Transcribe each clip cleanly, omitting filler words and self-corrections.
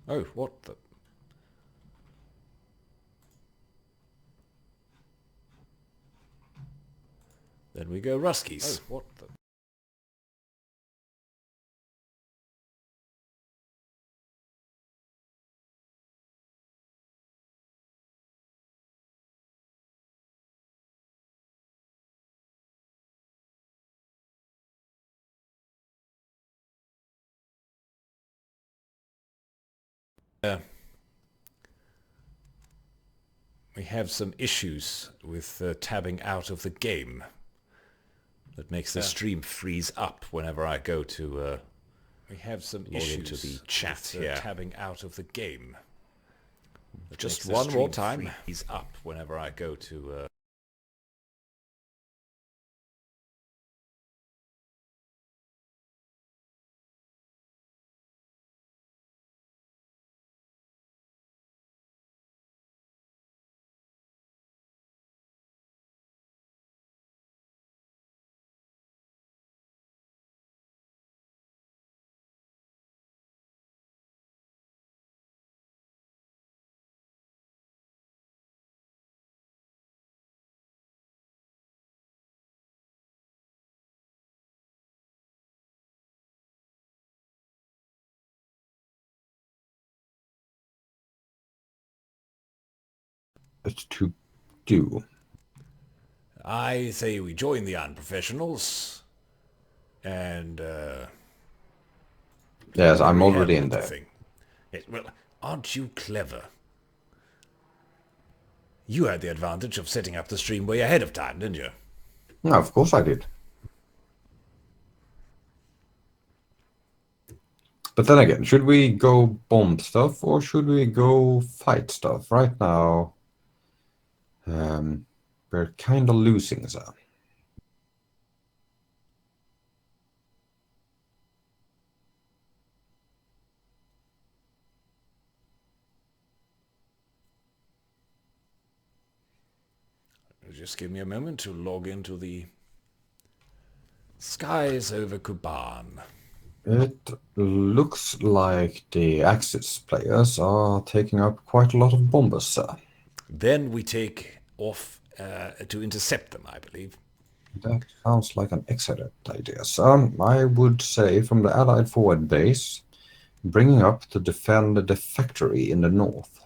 Oh, what the... Then we go Ruskies. Oh, what the... We have some issues with tabbing out of the game. That makes the stream freeze up whenever I go to we have some log into the chat here. Tabbing out of the game. That just one more time. Freeze up whenever I go to to do. I say we join the unprofessionals and Yes, I'm already rehandle in the there. thing. Yes, well, aren't you clever? You had the advantage of setting up the stream way ahead of time, didn't you? No, of course I did. But then again, should we go bomb stuff or should we go fight stuff? Right now, we're kind of losing that. Just give me a moment to log into the skies over Kuban. It looks like the Axis players are taking up quite a lot of bombers, sir. Then we take off to intercept them, I believe. That sounds like an excellent idea, sir. I would say from the Allied forward base, bringing up to defend the factory in the north.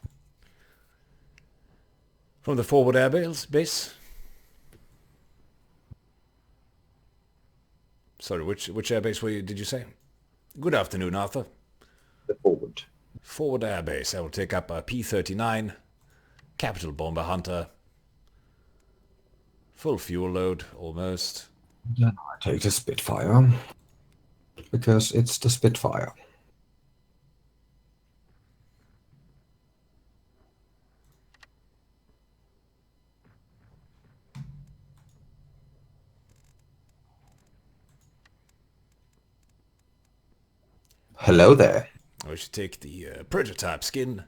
From the forward air base? Sorry, which airbase did you say? Good afternoon, Arthur. The forward. Forward airbase. I will take up a P-39, Capital Bomber Hunter. Full fuel load, almost. Then I take the Spitfire, because it's the Spitfire. Hello there. We should take the prototype skin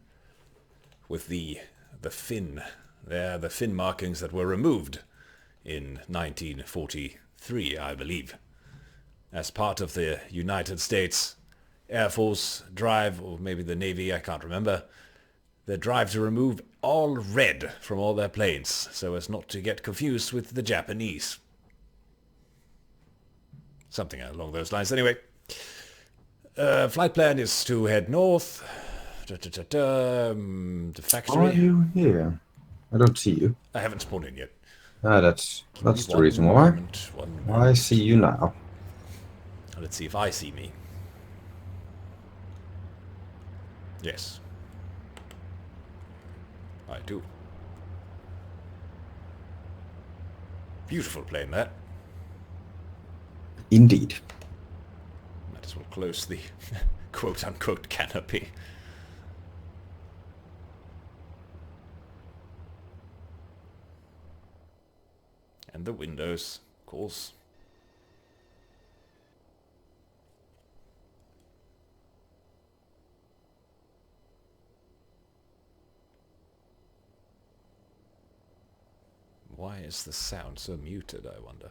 with the fin. They're the fin markings that were removed in 1943, I believe, as part of the United States Air Force drive, or maybe the Navy, I can't remember, their drive to remove all red from all their planes, so as not to get confused with the Japanese. Something along those lines. Anyway, flight plan is to head north. The factory. Are you here? I don't see you. I haven't spawned in yet. That's the reason why. One I moment. see you now. Let's see if I see me. Yes. I do. Beautiful plane, that. Indeed. Might as well close the quote-unquote canopy. And the windows, of course. Why is the sound so muted, I wonder?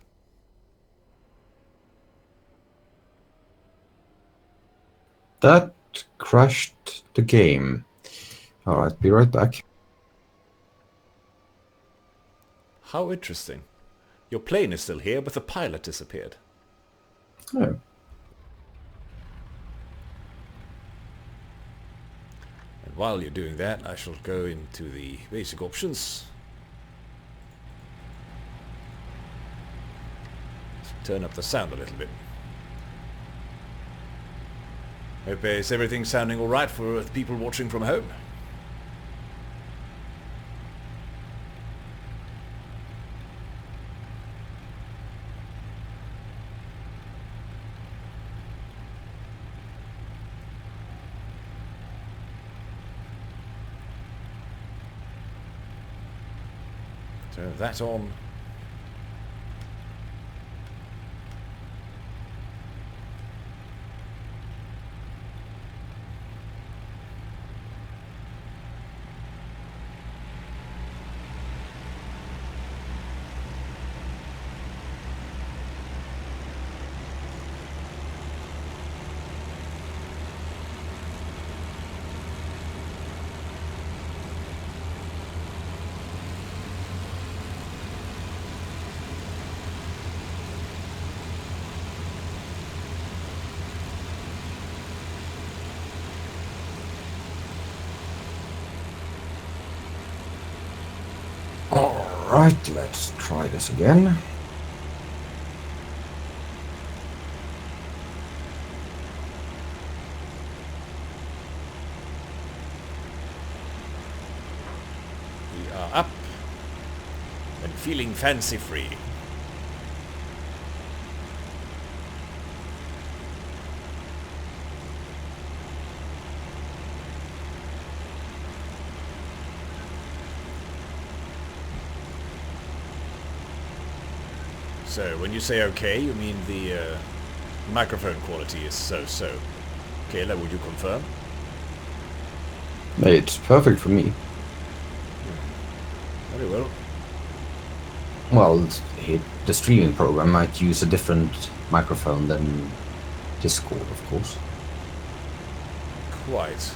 That crashed the game. Alright, be right back. How interesting. Your plane is still here, but the pilot disappeared. Oh. And while you're doing that, I shall go into the basic options. Turn up the sound a little bit. Hope is everything sounding alright for the people watching from home? Turn that on. Alright, let's try this again. We are up and feeling fancy-free. So, when you say okay, you mean the microphone quality is so-so. Kayla, would you confirm? It's perfect for me. Very well. Well, the streaming program might use a different microphone than Discord, of course. Quite.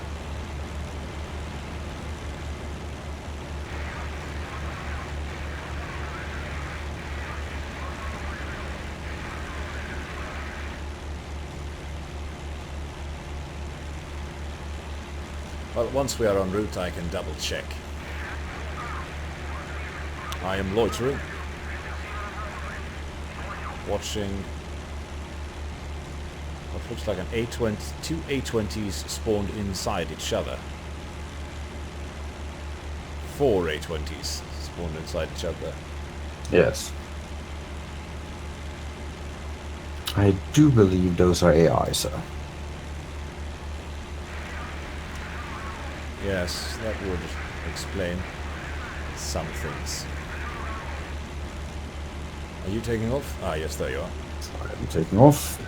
Well, once we are en route, I can double check. I am loitering. Watching what looks like an A20, two A20s spawned inside each other. 4 A20s spawned inside each other. Yes. I do believe those are AI, sir. Yes, that would explain some things. Are you taking off? Ah, yes, there you are. I'm taking off.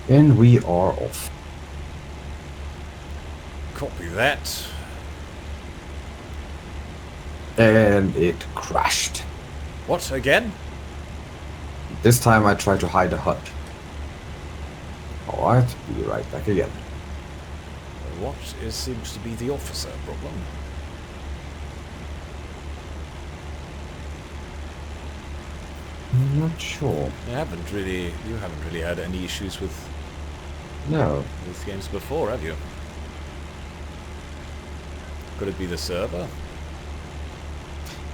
And we are off. Copy that. And it crashed. What, again? This time I tried to hide the HUD. Alright, be right back again. Seems to be the officer problem? I'm not sure. You haven't really had any issues with No. games before, have you? Could it be the server?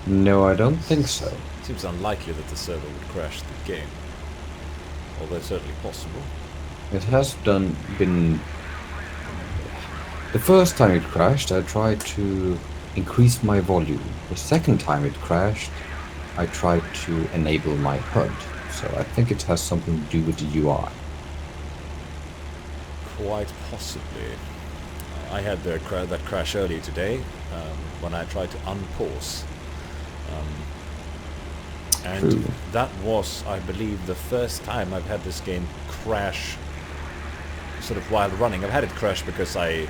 No, I don't think so. Seems unlikely that the server would crash the game. Although certainly possible. It has been The first time it crashed, I tried to increase my volume. The second time it crashed, I tried to enable my HUD. So I think it has something to do with the UI. Quite possibly. I had that crash earlier today when I tried to unpause. And True. that was, I believe, the first time I've had this game crash sort of while running. I've had it crash because I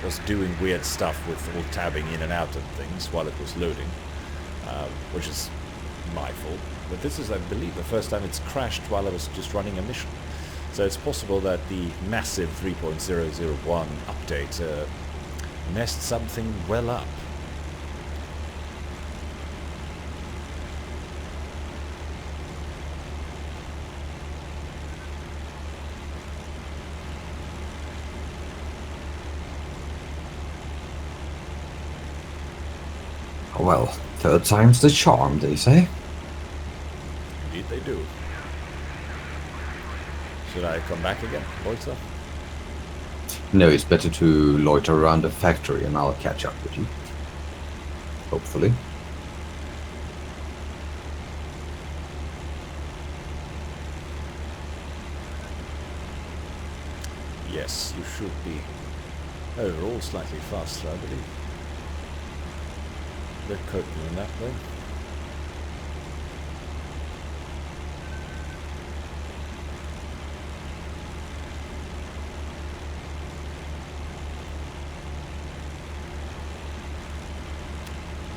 was doing weird stuff with all tabbing in and out of things while it was loading, which is my fault. But this is, I believe, the first time it's crashed while I was just running a mission. So it's possible that the massive 3.001 update messed something well up. Well, third time's the charm, they say. Indeed they do. Should I come back again, Loiter? No, it's better to loiter around the factory and I'll catch up with you. Hopefully. Yes, you should be overall slightly faster, I believe. They're coping in that way.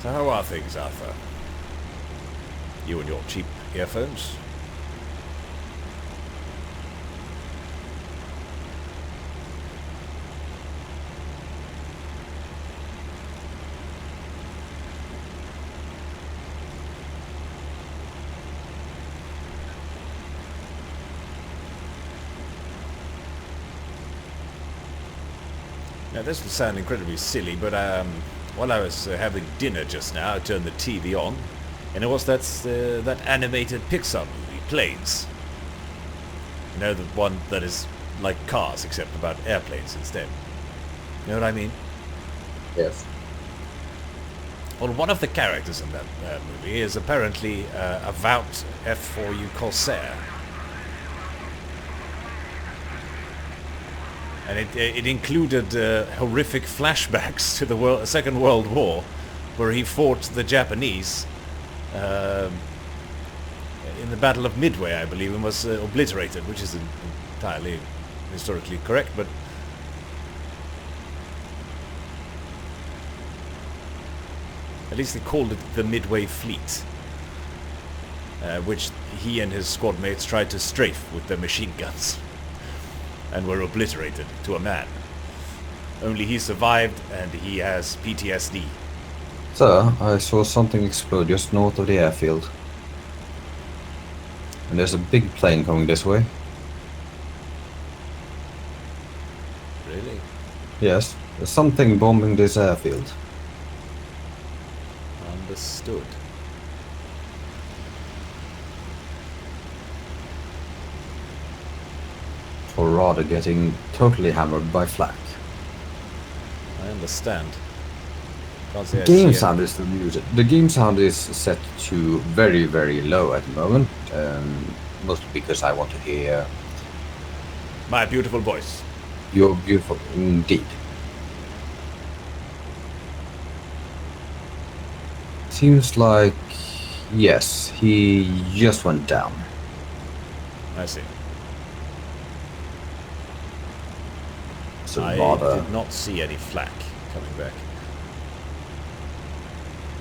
So how are things, Arthur? You and your cheap earphones? Now this will sound incredibly silly, but while I was having dinner just now, I turned the TV on, and it was that animated Pixar movie, Planes. You know, the one that is like cars, except about airplanes instead. You know what I mean? Yes. Well, one of the characters in that movie is apparently a avowed F4U Corsair. And it included horrific flashbacks to the Second World War, where he fought the Japanese in the Battle of Midway, I believe, and was obliterated, which is entirely historically correct, but at least they called it the Midway Fleet, which he and his squad mates tried to strafe with their machine guns. And were obliterated to a man. Only he survived, and he has PTSD. Sir, I saw something explode just north of the airfield. And there's a big plane coming this way. Really? Yes, there's something bombing this airfield. Understood. Or rather getting totally hammered by flak. I understand. Can't say I Game see sound is still muted. The game sound is set to very, very low at the moment. Mostly because I want to hear my beautiful voice. your beautiful... Indeed. Seems like... Yes, he just went down. I see. So I rather... did not see any flak coming back.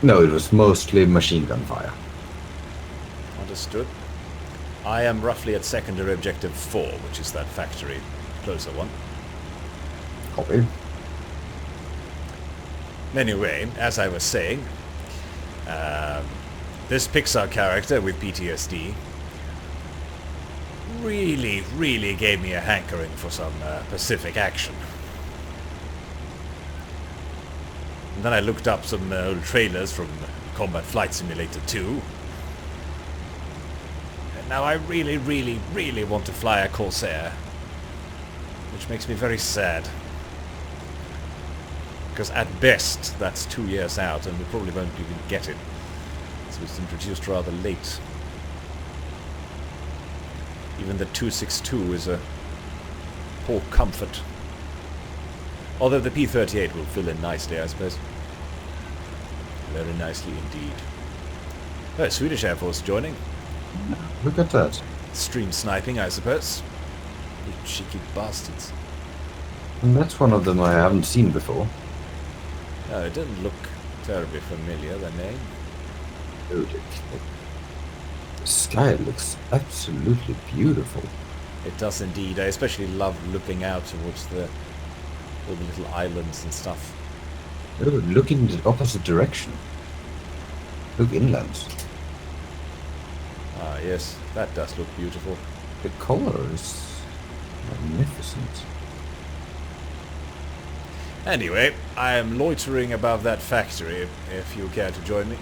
No, it was mostly machine gun fire. Understood. I am roughly at secondary objective 4, which is that factory closer one. Copy. Anyway, as I was saying, this Pixar character with PTSD really gave me a hankering for some Pacific action. And then I looked up some old trailers from Combat Flight Simulator 2. And now I really want to fly a Corsair, which makes me very sad. because at best that's 2 years out, and we probably won't even get it. So it's introduced rather late. Even the 262 is a poor comfort. Although the P-38 will fill in nicely, I suppose. Very nicely indeed. Oh, Swedish Air Force joining. Look at that. Stream sniping, I suppose. You cheeky bastards. And that's one of them I haven't seen before. No, it didn't look terribly familiar, the name. Oh, the sky looks absolutely beautiful. It does indeed. I especially love looking out towards all the little islands and stuff. Oh, look in the opposite direction. Look inland. Ah, yes, that does look beautiful. The color is magnificent. Anyway, I am loitering above that factory, if you care to join me.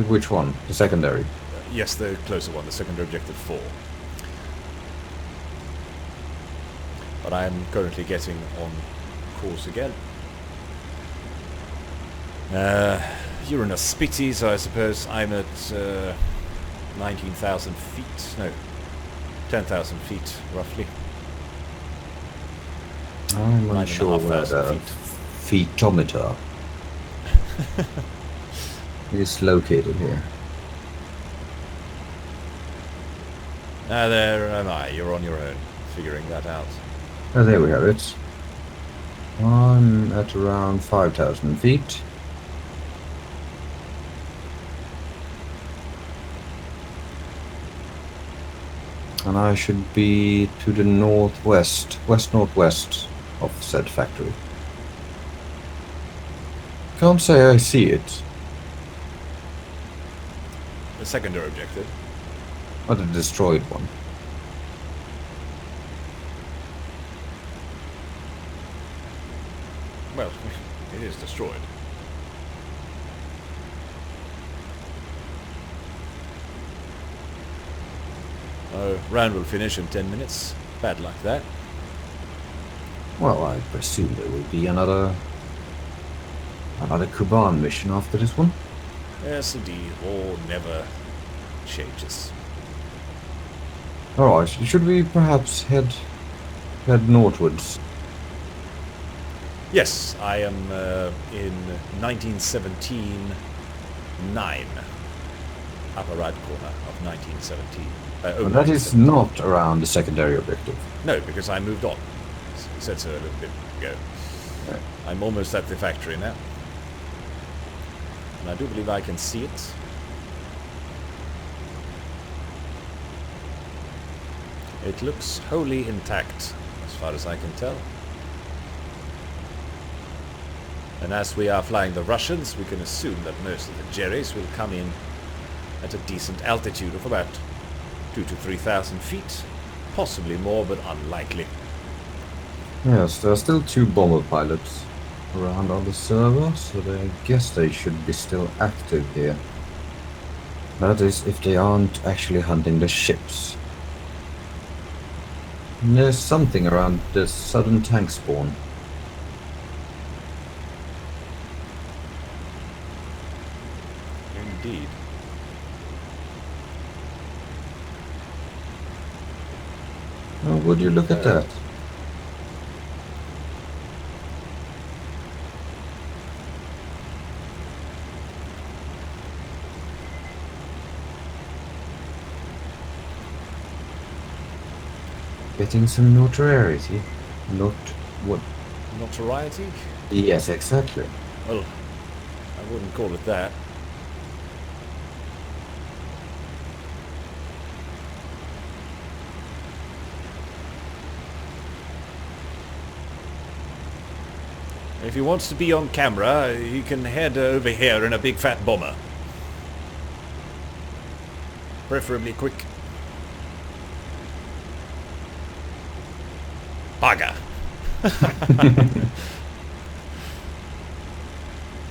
Which one? The secondary? Yes, the closer one, the secondary objective 4. But I am currently getting on course again. You're in a spitty, so I suppose I'm at 19,000 feet. No, 10,000 feet, roughly. I'm unsure where the feetometer is located here. There am I. You're on your own, figuring that out. Oh, there we have it. I'm at around 5,000 feet. And I should be to the northwest, west-northwest of said factory. Can't say I see it. The secondary objective. Or the destroyed one. Well, it is destroyed. Oh, round will finish in 10 minutes. Bad luck, that. Well, I presume there will be another Kuban mission after this one. Yes, indeed. War never changes. Alright, should we perhaps head northwards? Yes, I am in 1917 9. Upper right corner of 1917. But that is not around the secondary objective. No, because I moved on. I said so a little bit ago. Right. I'm almost at the factory now. And I do believe I can see it. It looks wholly intact, as far as I can tell. And as we are flying the Russians, we can assume that most of the Jerrys will come in at a decent altitude of about 2,000 to 3,000 feet. Possibly more, but unlikely. Yes, there are still 2 bomber pilots around on the server, so I guess they should be still active here. That is, if they aren't actually hunting the ships. And there's something around the southern tank spawn. Indeed. Oh, would you look at that? Getting some notoriety. What? Notoriety? Yes, exactly. Well, I wouldn't call it that. If he wants to be on camera, he can head over here in a big fat bomber. Preferably quick. Bugger.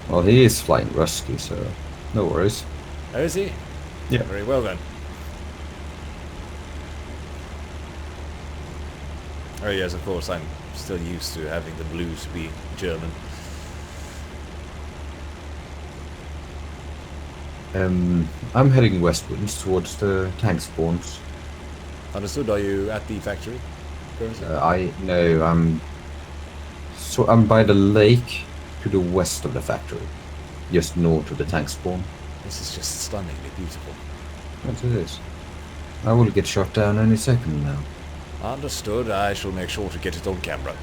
Well, he is flying rusty, so no worries. Oh, is he? Yeah. Very well then. Oh yes, of course, I'm Still used to having the blues be German. I'm heading westwards towards the tank spawns. Understood. Are you at the factory currently? No, I'm by the lake to the west of the factory, just north of the tank spawn. This is just stunningly beautiful. Yes, it is. I will get shot down any second now. Understood. I shall make sure to get it on camera.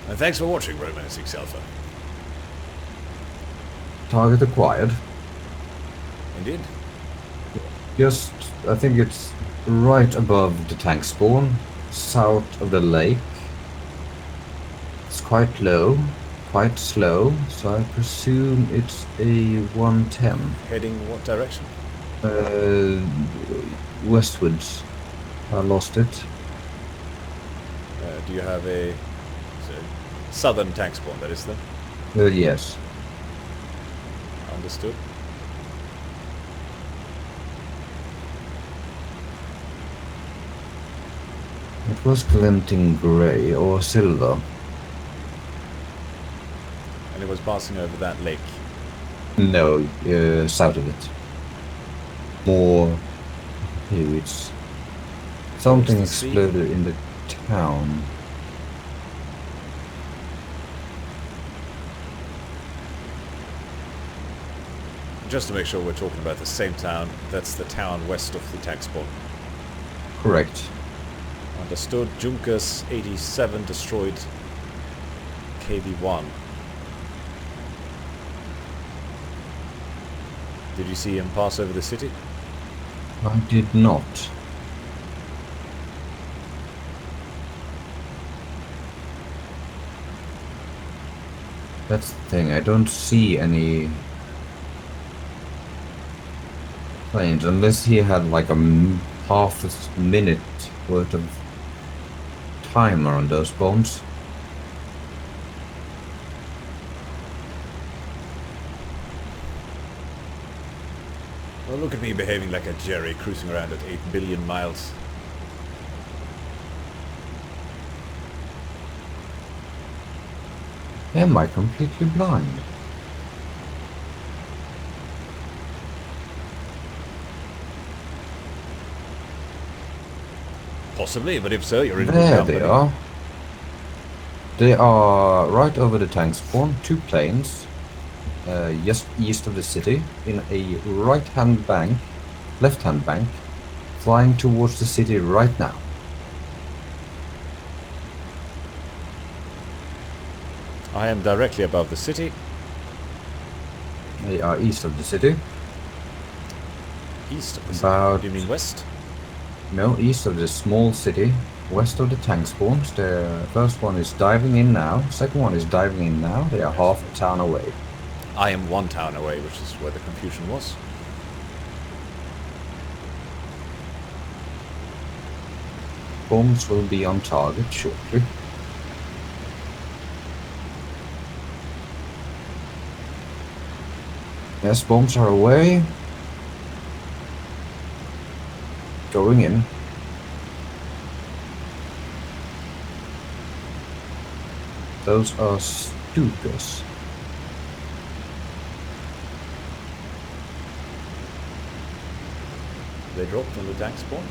And thanks for watching, Roman 6 Alpha. Target acquired. Indeed. Just, I think it's right above the tank spawn, south of the lake. It's quite low, quite slow, so I presume it's a 110. Heading what direction? Westwards. I lost it. Do you have a southern tank spawn, that is then? Yes. Understood. It was glinting grey or silver. And it was passing over that lake. No, south of it. More here, it's something exploded in the town. Just to make sure we're talking about the same town, that's the town west of the tank spawn. Correct. Understood. Junkers 87 destroyed KB1. Did you see him pass over the city? I did not. That's the thing, I don't see any planes unless he had like half a minute worth of timer on those bombs. Well, look at me behaving like a Jerry, cruising around at 8 billion miles. Am I completely blind? Possibly, but if so, you're in good There company. they are. They are right over the tank spawn, 2 planes, just east of the city, in a left-hand bank, flying towards the city right now. I am directly above the city. They are east of the city. East of the city? Do you mean west? No, east of the small city, west of the tank spawns. The first one is diving in now, second one is diving in now. They are half a town away. I am 1 town away, which is where the confusion was. Bombs will be on target shortly. Yes, bombs are away. Going in. Those are Stukas. They dropped on the tank spawn.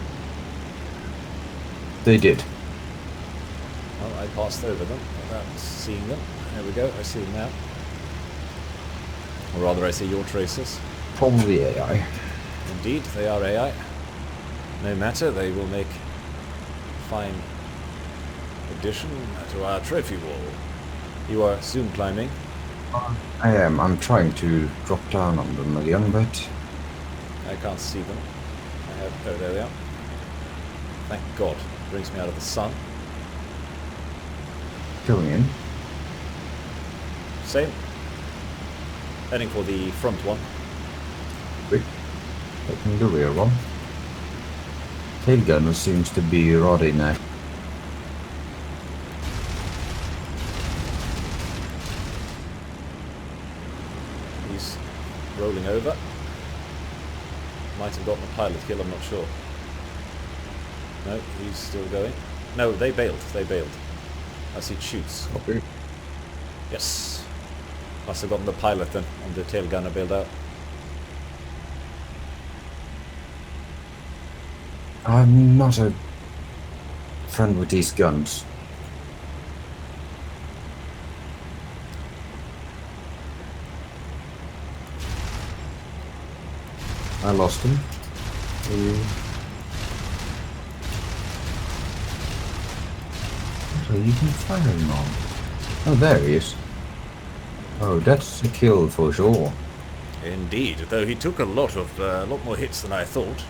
They did. Well, I passed over them without seeing them. There we go, I see them now. Or rather, I see your tracers. Probably AI. Indeed, they are AI. No matter, they will make fine addition to our trophy wall. You are zoom climbing. I am. I'm trying to drop down on them again, but I can't see them. Oh, there they are. Thank God. Brings me out of the sun. going in. Same. Heading for the front one. Quick. Taking the rear one. Tail gunner seems to be rather inactive. He's rolling over. Might have gotten a pilot kill, I'm not sure. No, he's still going. No, they bailed. They bailed. As he shoots. Copy. Yes. Must have gotten the pilot then, and the tail gunner bailed out. I'm not a friend with these guns. I lost him. What are you firing on? Oh, there he is. Oh, that's a kill for sure. Indeed, though he took a lot more hits than I thought.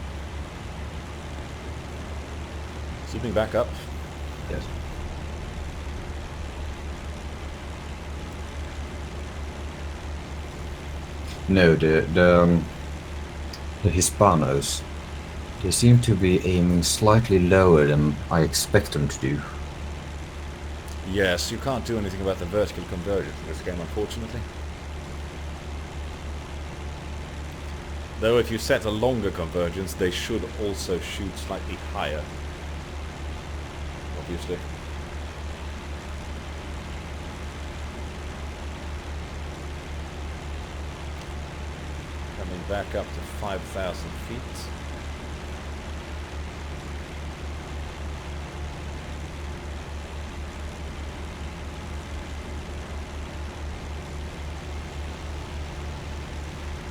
Zooming back up. Yes. No, the Hispanos, they seem to be aiming slightly lower than I expect them to do. Yes, you can't do anything about the vertical convergence in this game, unfortunately. Though if you set a longer convergence, they should also shoot slightly higher. Obviously. Coming back up to 5,000 feet.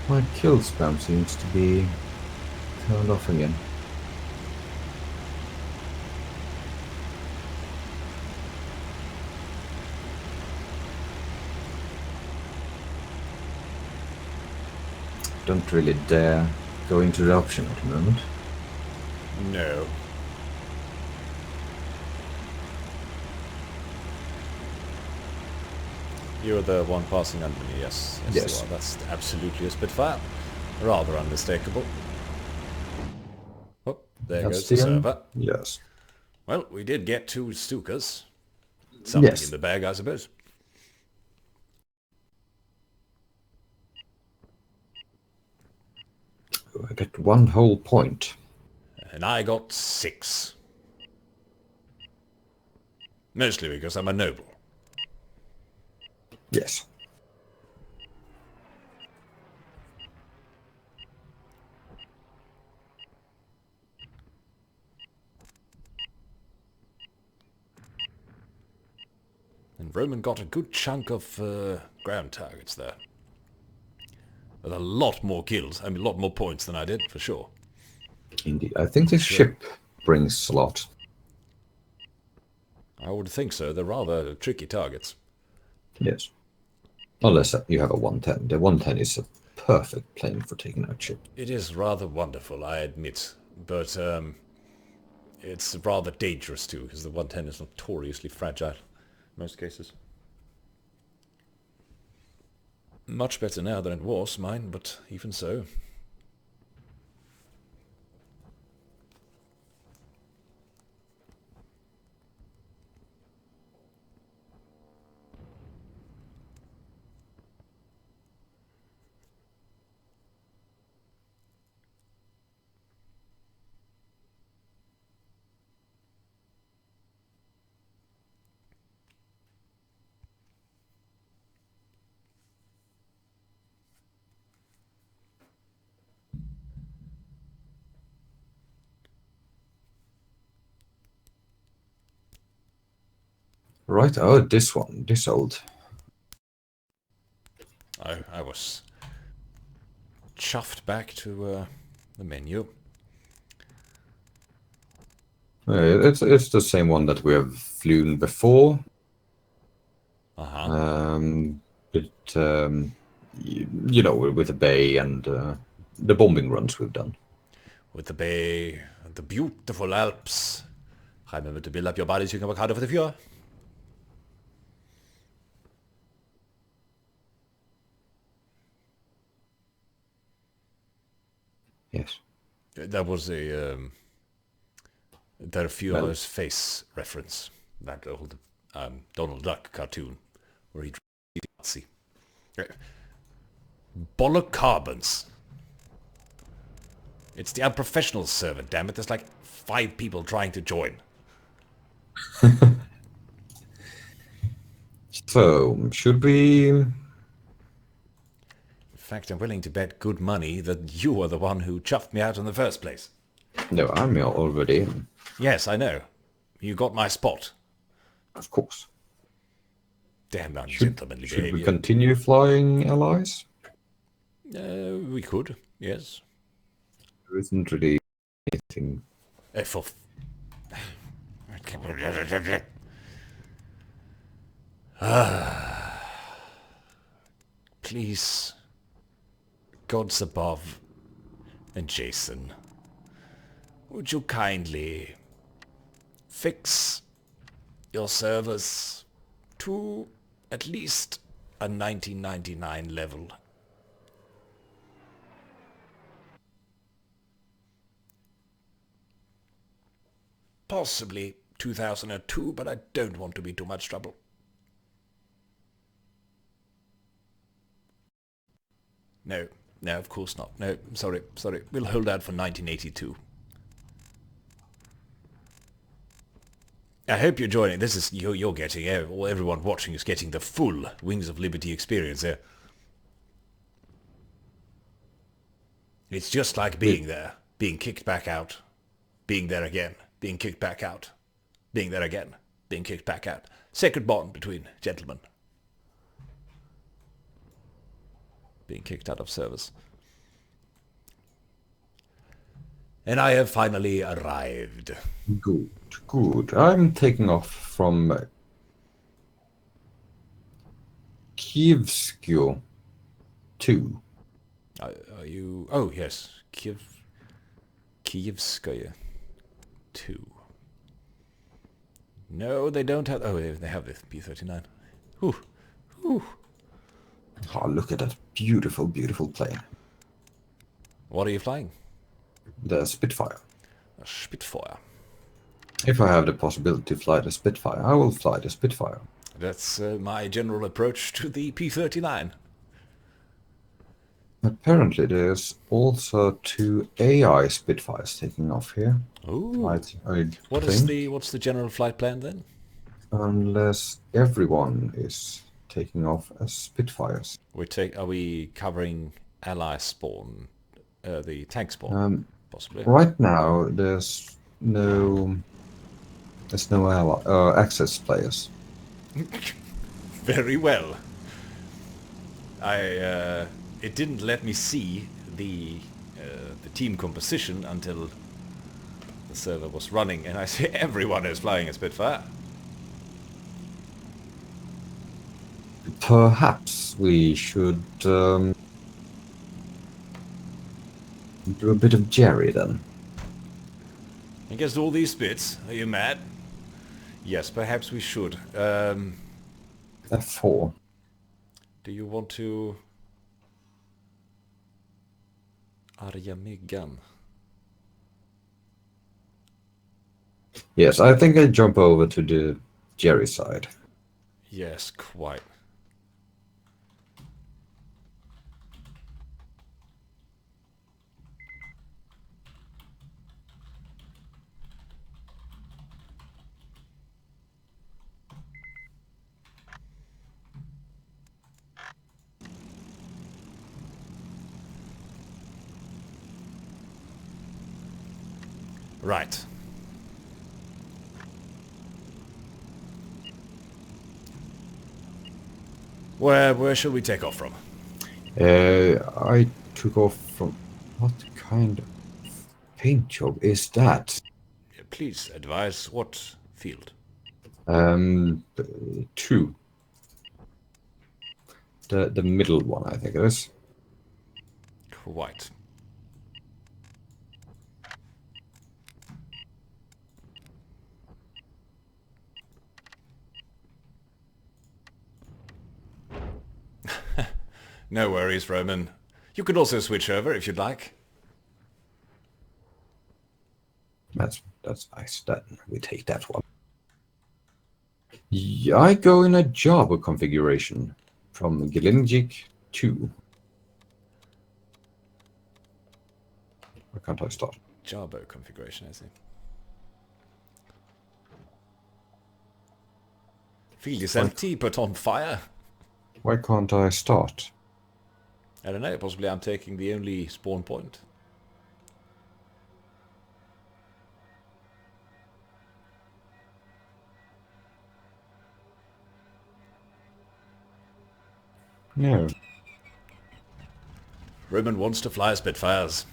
My kill spam seems to be turned off again. Don't really dare go into the option at the moment. No. You're the one passing under me, yes. Yes. You are. That's absolutely a Spitfire. Rather unmistakable. Oh, there That's goes the the end? server. Yes. Well, we did get 2 Stukas. Something Yes. in the bag, I suppose. I get 1 whole point. And I got 6. Mostly because I'm a noble. Yes. And Roman got a good chunk of ground targets there. With a lot more kills, I mean a lot more points than I did, for sure. Indeed. I think this ship brings a lot. I would think so. They're rather tricky targets. Yes. Unless you have a 110. The 110 is a perfect plane for taking out ship. It is rather wonderful, I admit. But it's rather dangerous too, because the 110 is notoriously fragile in most cases. Much better now than it was, mine, but even so. Right, oh, this one, this old. I was chuffed back to the menu. It's the same one that we have flown before. Uh-huh. You know, with the bay and the bombing runs we've done. With the bay, and the beautiful Alps. Remember to build up your body so you can work harder for the future. Yes. That was a Darfur's face reference. That old Donald Duck cartoon where he Nazi. Bolocarbons. It's the unprofessional server, damn it. There's like 5 people trying to join. So, should we... In fact, I'm willing to bet good money that you are the one who chuffed me out in the first place. No, I'm already in. Yes, I know. You got my spot. Of course. Damn ungentlemanly Should we behavior. continue flying allies? We could, yes. There isn't really anything. For... Please, gods above, and Jason, would you kindly fix your servers to at least a 1999 level? Possibly 2002, but I don't want to be too much trouble. No, of course not. No, sorry. We'll hold out for 1982. I hope you're joining. This is you're getting. Everyone watching is getting the full Wings of Liberty experience here. It's just like being there, being kicked back out, being there again, being kicked back out, being there again, being kicked back out. Sacred bond between gentlemen. Being kicked out of service. And I have finally arrived. Good. I'm taking off from Kievskyo 2. Are you... Oh, yes. Kievskaya 2. No, they don't have... Oh, they have the P-39. Whew. Oh, look at that beautiful, beautiful plane. What are you flying? The Spitfire. A Spitfire. If I have the possibility to fly the Spitfire, I will fly the Spitfire. That's my general approach to the P-39. Apparently there's also 2 AI Spitfires taking off here. Ooh. What's the general flight plan then? Unless everyone is taking off as Spitfires. Are we covering ally spawn, the tank spawn, possibly? Right now, there's no access players. Very well. It didn't let me see the team composition until the server was running, and I see everyone is flying a Spitfire. Perhaps we should do a bit of Jerry then. Against all these Spits, are you mad? Yes, perhaps we should. F4. Do you want to... Arga Myggan? Yes, I think I jump over to the Jerry side. Yes, quite. Right. Where should we take off from? I took off from... What kind of paint job is that? Please advise what field. 2. The middle one, I think it is. Quite. No worries, Roman. You could also switch over if you'd like. That's nice. Then we take that one. Yeah, I go in a Java configuration from Gelinjik 2. Why can't I start? Jarbo configuration, I see. Field is empty, but on fire. Why can't I start? I don't know, possibly I'm taking the only spawn point. No. Roman wants to fly Spitfires.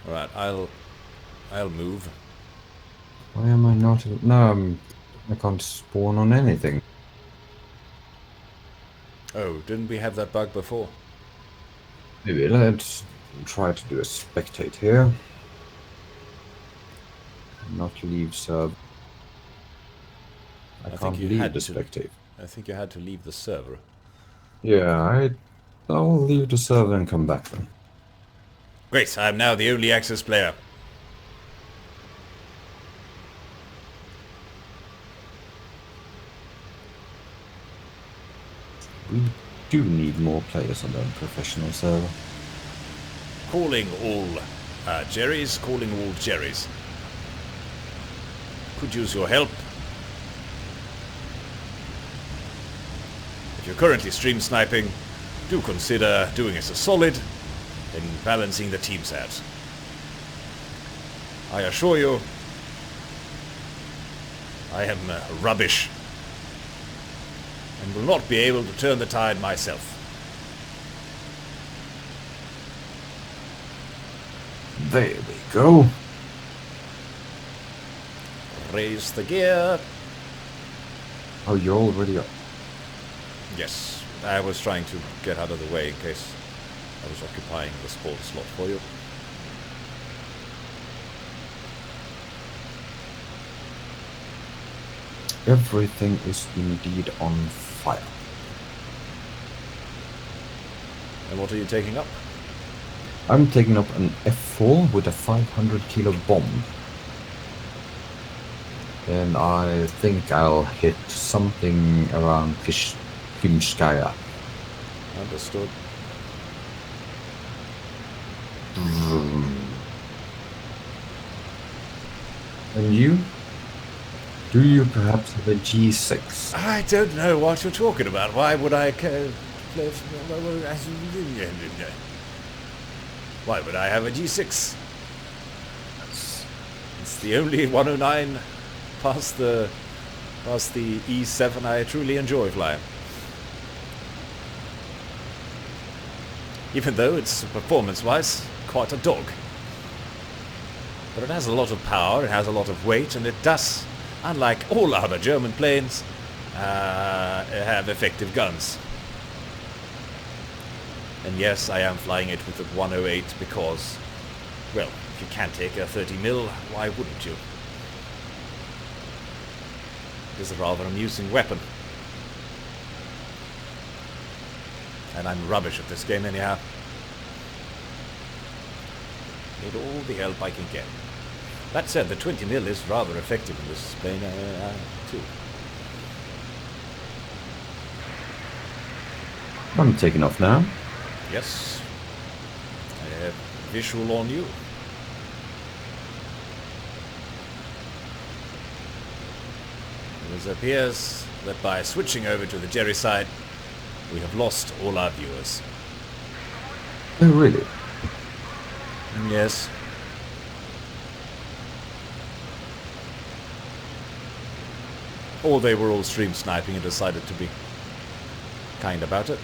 Alright, I'll move. Why am I not... No, I can't spawn on anything. Oh, didn't we have that bug before? Maybe let's try to do a spectate here. Not leave sub. I can't leave the spectate. I think you had to leave the server. Yeah, I'll leave the server and come back then. Great, I am now the only access player. We do need more players on the professional server. Calling all Jerrys, calling all Jerrys. Could use your help. If you're currently stream sniping, do consider doing us a solid in balancing the teams out. I assure you, I am rubbish and will not be able to turn the tide myself. There we go. Raise the gear. Oh, you're already up. Yes, I was trying to get out of the way in case I was occupying the spawn slot for you. Everything is indeed on fire. And what are you taking up? I'm taking up an F4 with a 500 kilo bomb. And I think I'll hit something around Kimskaya. Understood. And you? Do you perhaps have a G6? I don't know what you're talking about. Why would I... Why would I have a G6? It's the only 109 past the E7 I truly enjoy flying. Even though it's performance-wise quite a dog. But it has a lot of power, it has a lot of weight, and it does, unlike all other German planes, have effective guns. And yes, I am flying it with a 108 because, well, if you can take a 30mm, why wouldn't you? It is a rather amusing weapon. And I'm rubbish at this game anyhow. Need all the help I can get. That said, the 20mm is rather effective in this plane too. I'm taking off now. Yes. I have visual on you. It appears that by switching over to the Jerry side, we have lost all our viewers. Oh, really? Yes. Or they were all stream sniping and decided to be kind about it.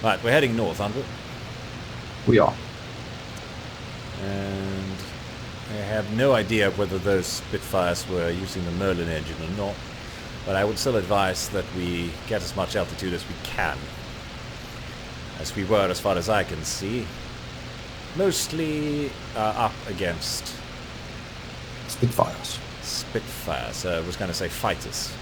Right, we're heading north, aren't we? We are. And I have no idea whether those Spitfires were using the Merlin engine or not. But I would still advise that we get as much altitude as we can. As we were, as far as I can see. Mostly up against... Spitfires. Spitfires. I was going to say fighters.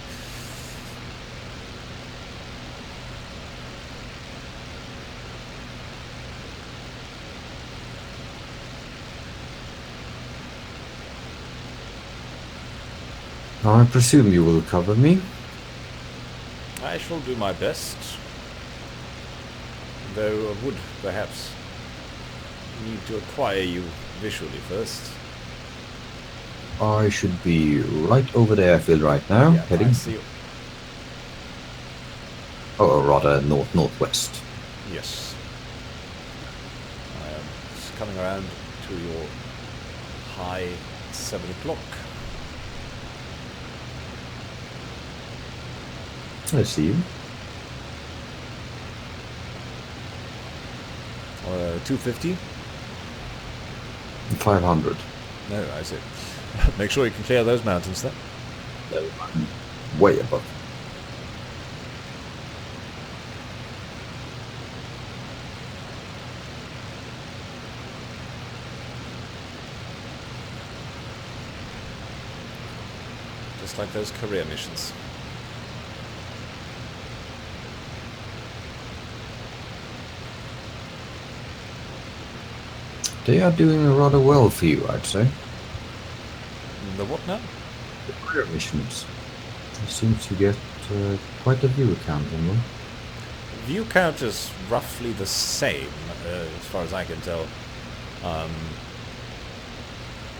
I presume you will cover me? I shall do my best. Though I would perhaps need to acquire you visually first. I should be right over the airfield right now, Yeah, heading. I see you. Or rather, northwest. Yes. I am just coming around to your high 7 o'clock. I see you. 250? 500. No, I see. Make sure you can clear those mountains then. No, I'm way above. Just like those career missions. They are doing rather well for you, I'd say. The what now? The career missions. You seem to get quite a view count on them. View count is roughly the same, as far as I can tell.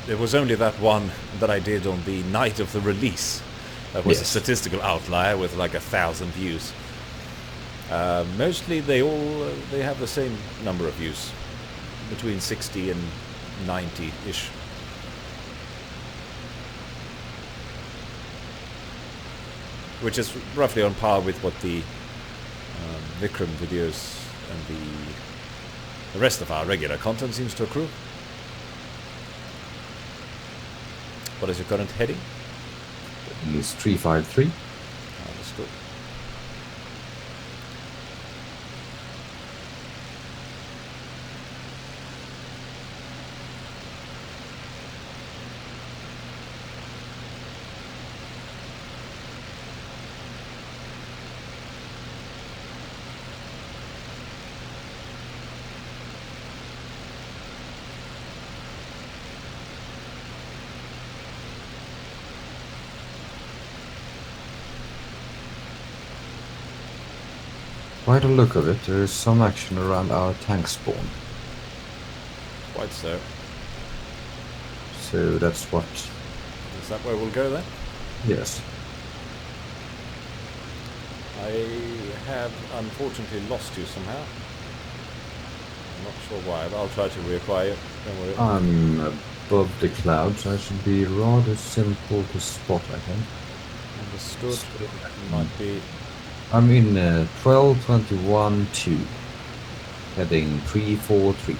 There was only that one that I did on the night of the release. That was a statistical outlier with like 1,000 views. Mostly they have the same number of views, between 60 and 90-ish. Which is roughly on par with what the Vikram videos and the rest of our regular content seems to accrue. What is your current heading? It's 353. Understood. By the look of it, there is some action around our tank spawn. Quite so. So that's what... Is that where we'll go then? Yes. I have unfortunately lost you somehow. I'm not sure why, but I'll try to reacquire you. Don't worry. I'm above the clouds. I should be rather simple to spot, I think. Understood. Might be... I'm in 1221-2, heading 343.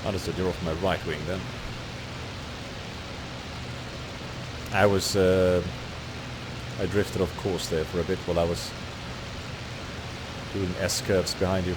Understood, you're off my right wing then. I drifted off course there for a bit while I was doing S-curves behind you.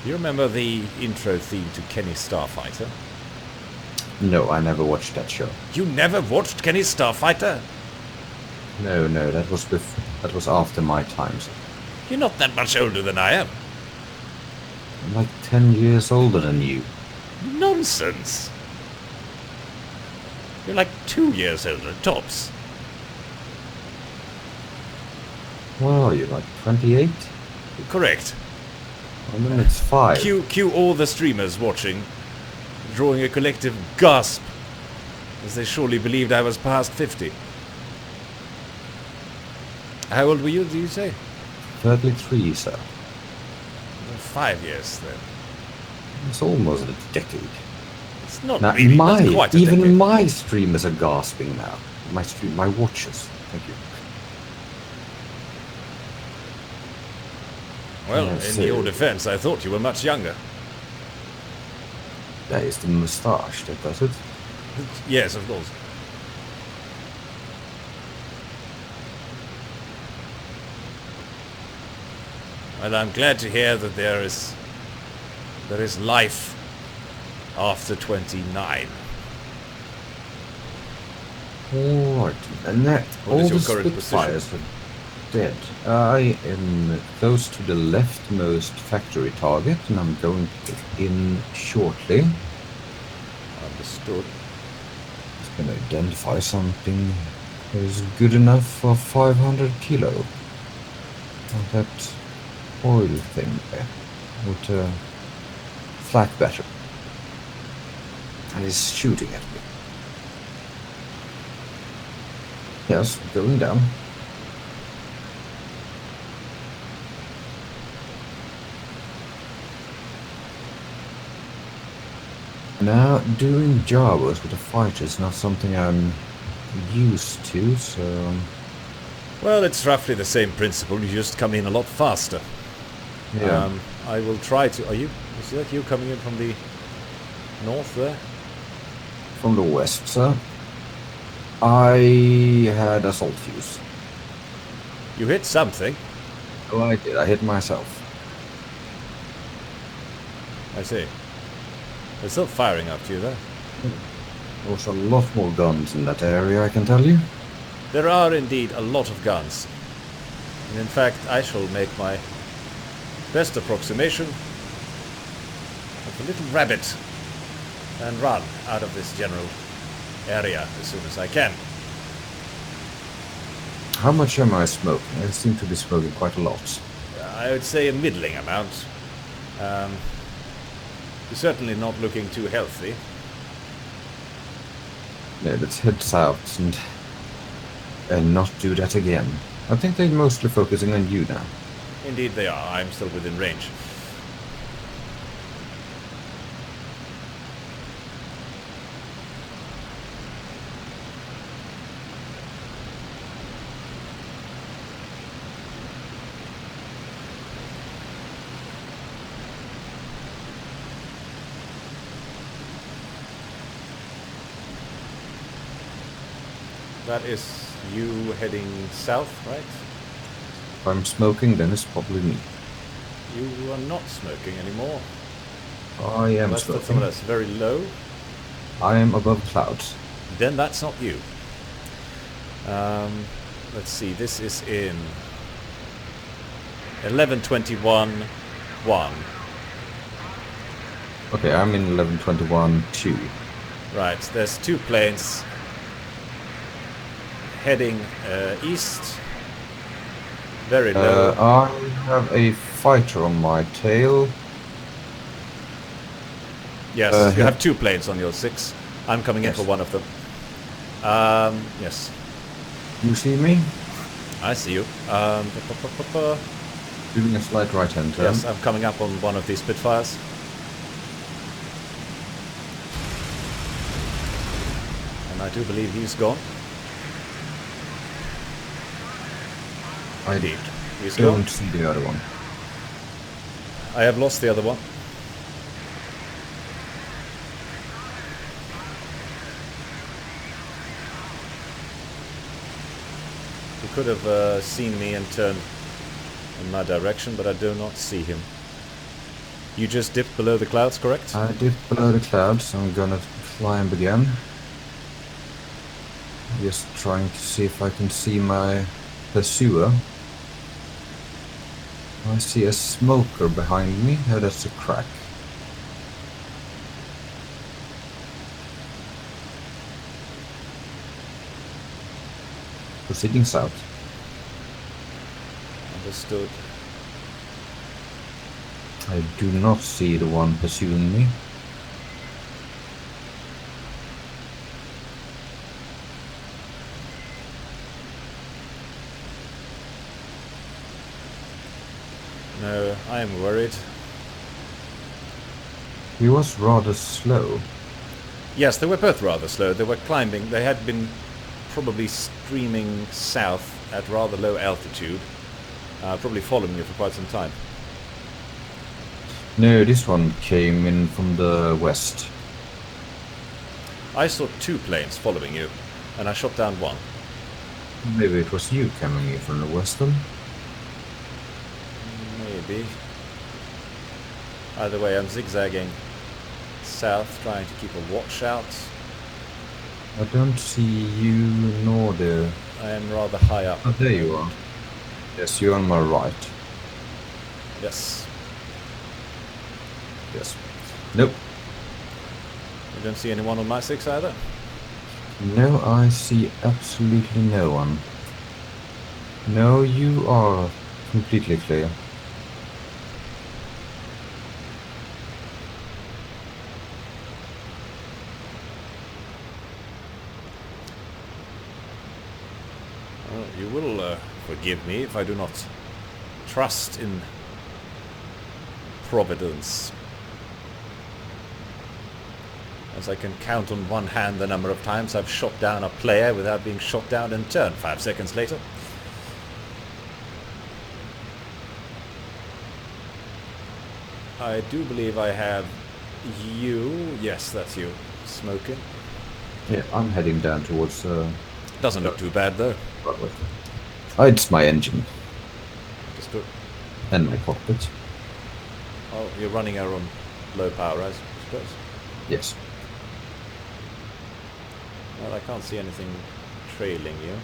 You remember the intro theme to Kenny Starfighter? No, I never watched that show. You never watched Kenny Starfighter? No, that was after my times. You're not that much older than I am. I'm like 10 years older than you. Nonsense. You're like 2 years older, tops. What are you, like 28? Correct. I mean, it's 5. Cue all the streamers watching, drawing a collective gasp, as they surely believed I was past 50. How old were you, do you say? 33, sir. 5 years, then. It's almost a decade. It's not Now, really, not quite a decade. even my streamers are gasping now. My watchers. Thank you. Well, Yes, in your defense, I thought you were much younger. That is the moustache that does it. Yes, of course. Well, I'm glad to hear that there is life after 29. Alright, and that What all is your the current position? Spitfires are dead. I am close to the leftmost factory target, and I'm going to get in shortly. Understood. Just gonna identify something that is good enough for 500 kilo. Oh, that oil thing there with a flak battery. And he's shooting at me. Yes, going down. Now, doing Jawas with a fighter is not something I'm used to, so... Well, it's roughly the same principle. You just come in a lot faster. Yeah. I will try to... Is that you coming in from the north there? From the west, sir. I had assault fuse. You hit something. Oh, I did. I hit myself. I see. They're still firing after you there. There's a lot more guns in that area, I can tell you. There are indeed a lot of guns. And in fact, I shall make my best approximation of a little rabbit and run out of this general area as soon as I can. How much am I smoking? I seem to be smoking quite a lot. I would say a middling amount. You're certainly not looking too healthy. Yeah, let's head south and not do that again. I think they're mostly focusing on you now. Indeed they are. I'm still within range. That is you heading south, right? If I'm smoking, then it's probably me. You are not smoking anymore. I am Unless that's smoking. someone that's very low. I am above clouds. Then that's not you. Let's see, this is in 11:21:1. Okay, I'm in 11:21:2. Right, there's two planes heading east. Very low. I have a fighter on my tail. Yes, you have two planes on your 6. I'm coming in Yes. for one of them. Yes, You see me? I see you. Doing a slight right-hand turn. Yes, I'm coming up on one of these Spitfires. And I do believe he's gone. Indeed, he's gone. Don't see the other one. I have lost the other one. He could have seen me and turned in my direction, but I do not see him. You just dipped below the clouds, correct? I dipped below the clouds, so I'm gonna climb again. Just trying to see if I can see my pursuer. I see a smoker behind me. Oh, that's a crack. Proceeding south. Understood. I do not see the one pursuing me. No, I am worried. He was rather slow. Yes, they were both rather slow. They were climbing. They had been probably streaming south at rather low altitude. Probably following you for quite some time. No, this one came in from the west. I saw two planes following you, and I shot down one. Maybe it was you coming in from the western. Maybe. Either way, I'm zigzagging south, trying to keep a watch out. I don't see you nor the... I am rather high up. Oh, At the there you moment. are. Yes, you're on my right. Yes. Yes. Nope. You don't see anyone on my 6 either? No, I see absolutely no one. No, you are completely clear. Well, you will forgive me if I do not trust in Providence. As I can count on one hand the number of times I've shot down a player without being shot down in turn 5 seconds later. I do believe I have you. Yes, that's you. Smoking. Yeah, I'm heading down towards... Doesn't look too bad though. Broadway. Oh, it's my engine Understood. and my cockpit. Oh, you're running her on low power, I suppose. Yes. Well, I can't see anything trailing you.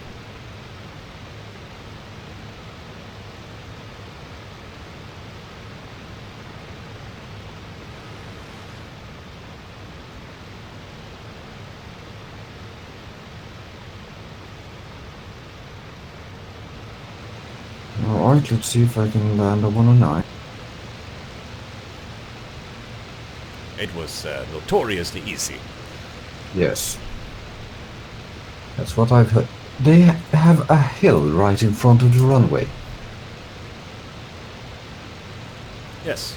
Alright, let's see if I can land a 109. It was notoriously easy. Yes. That's what I've heard. They have a hill right in front of the runway. Yes.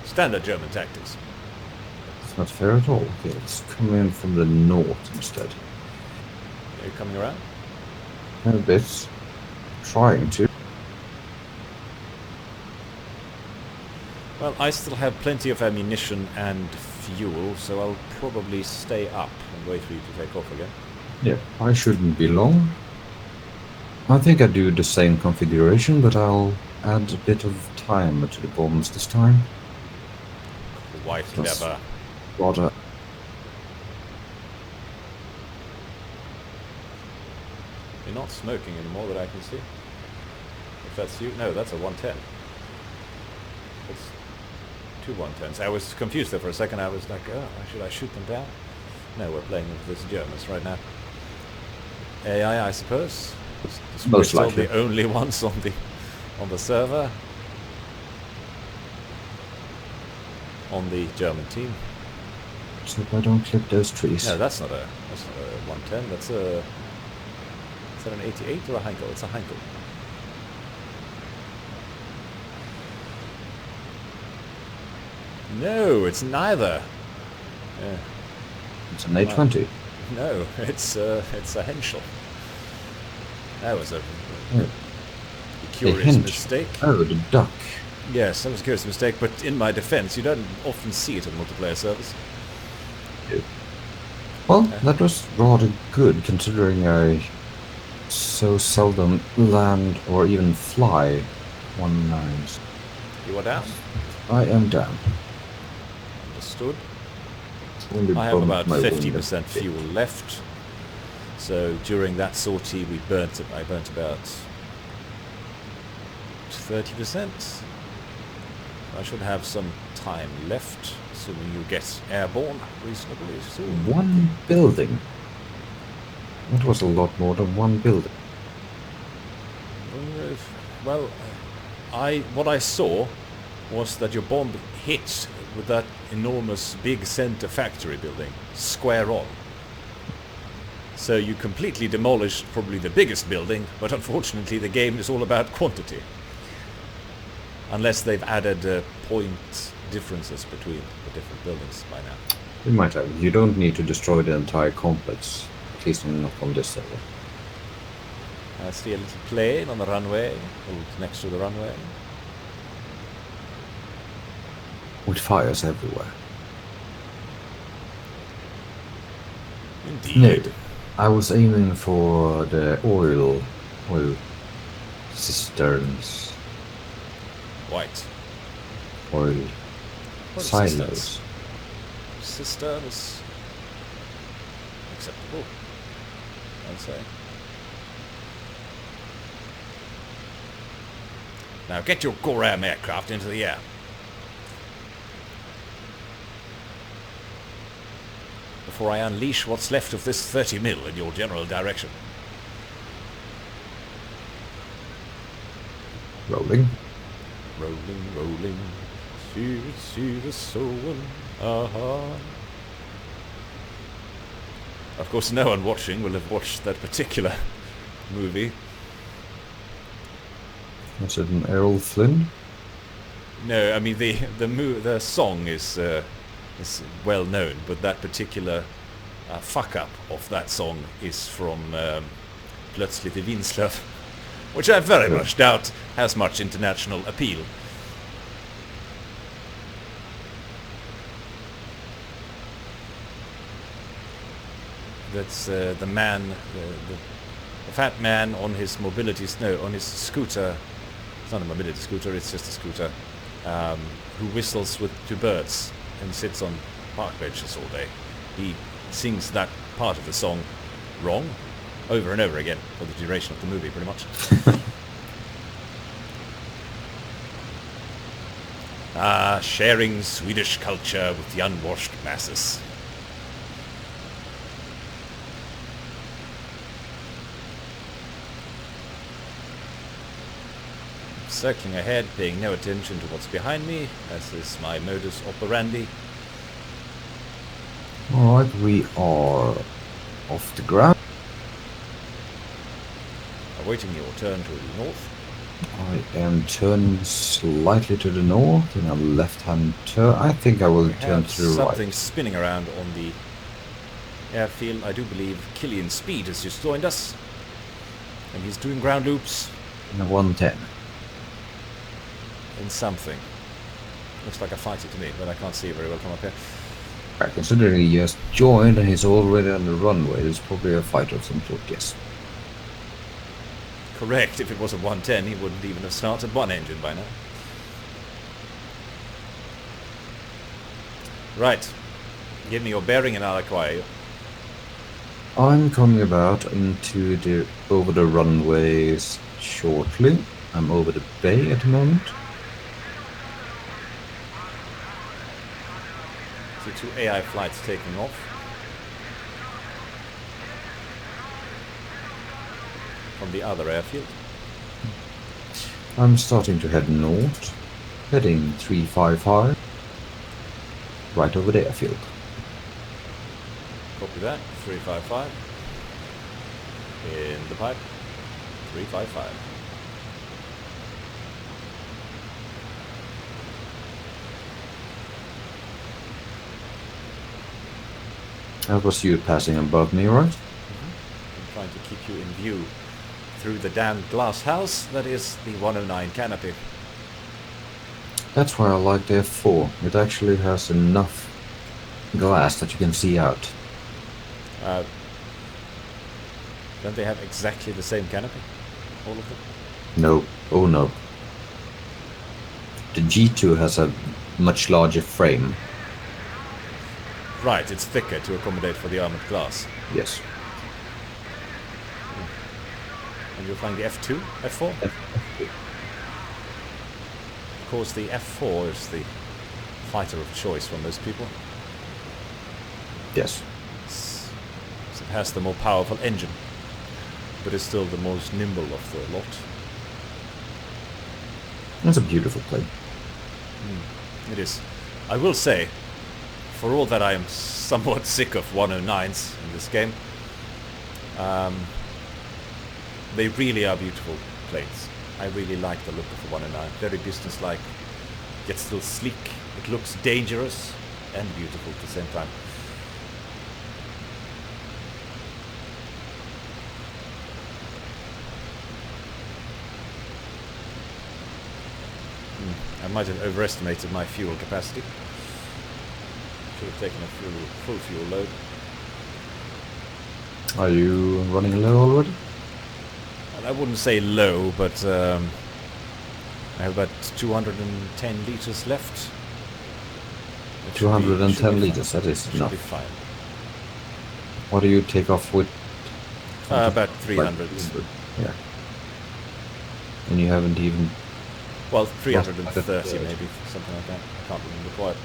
Standard German tactics. It's not fair at all. Okay, let's come in from the north instead. Are you coming around? A bit. Trying to. Well, I still have plenty of ammunition and fuel, so I'll probably stay up and wait for you to take off again. Yeah, I shouldn't be long. I think I do the same configuration, but I'll add a bit of timer to the bombs this time. Quite Plus- clever. Rather. You're not smoking anymore that I can see. If that's you. No, that's a 110. It's 2 110s. I was confused there for a second. I was like, oh, should I shoot them down? No, we're playing with this Germans right now. AI, I suppose. We're Most still likely. the only ones on the server. On the German team. So if I don't clip those trees. No, that's not a 110. That's a... Is that an 88 or a Heinkel? It's a Heinkel. No, it's neither. Yeah. It's an A20. No, it's a Henschel. That was a Yeah. curious Henschel. mistake. Oh, the duck. Yes, that was a curious mistake, but in my defense, you don't often see it on multiplayer servers. Well, that was rather good considering I so seldom land or even fly 109s. You are down? I am down. Understood. Only I have bumped about my wing 50% a bit. fuel left. So during that sortie, I burnt about 30%. I should have some time left, assuming you get airborne reasonably soon. One building. That was a lot more than one building. Well, what I saw was that your bomb hit with that enormous big center factory building square on. So you completely demolished probably the biggest building, but unfortunately the game is all about quantity. Unless they've added point differences between the different buildings by now. You might have. You don't need to destroy the entire complex. At least not on this server. I see a little plane on the runway, or next to the runway. With fires everywhere. Indeed. No, I was aiming for the oil cisterns. White. Oil What are silos. cisterns? Cisterns. acceptable, I'd say. Now get your Goram aircraft into the air. Before I unleash what's left of this 30 mil in your general direction. Rolling. Rolling, rolling, see the soul, aha. Of course, no one watching will have watched that particular movie. Was it an Errol Flynn? No, I mean the song is well known, but that particular fuck up of that song is from Plötsligt i Vinslöv, which I very much doubt has much international appeal. That's the man, the fat man on his on his scooter. It's not a mobility scooter, it's just a scooter, who whistles to birds and sits on park benches all day. He sings that part of the song wrong over and over again for the duration of the movie, pretty much. Sharing Swedish culture with the unwashed masses. Circling ahead, paying no attention to what's behind me, as is my modus operandi. Alright, we are off the ground. Awaiting your turn to the north. I am turning slightly to the north in a left-hand turn. I think I will turn to the right. Something spinning around on the airfield. I do believe Killian Speed has just joined us, and he's doing ground loops. In a 110. In something. Looks like a fighter to me, but I can't see it very well from up here. Right, considering he just joined and he's already on the runway, it's probably a fighter of some sort, yes. Correct. If it was a 110, he wouldn't even have started one engine by now. Right. Give me your bearing and I'll acquire you. I'm coming about over the runways shortly. I'm over the bay at the moment. So 2 AI flights taking off. From the other airfield. I'm starting to head north, heading 355, right over the airfield. Copy that, 355. In the pipe, 355. That was you passing above me, right? I'm trying to keep you in view through the damned glass house that is the 109 canopy. That's why I like the F4. It actually has enough glass that you can see out. Don't they have exactly the same canopy? All of them? No. Oh no. The G2 has a much larger frame. Right, it's thicker to accommodate for the armored glass. Yes. And you're flying the F2? F4? F2. Of course, the F4 is the fighter of choice for most people. Yes. It has the more powerful engine, but it's still the most nimble of the lot. It's a beautiful plane. It is. I will say, for all that I am somewhat sick of 109s in this game, they really are beautiful planes. I really like the look of the 109. Very businesslike, yet still sleek. It looks dangerous and beautiful at the same time. I might have overestimated my fuel capacity. Should have taken a full fuel load. Are you running low already? Well, I wouldn't say low, but I have about 210 liters left. 210 liters, that is should enough. be fine. What do you take off with? About 300. Like, yeah. And you haven't even... Well, 330 Lost- maybe, something like that. I can't remember quite.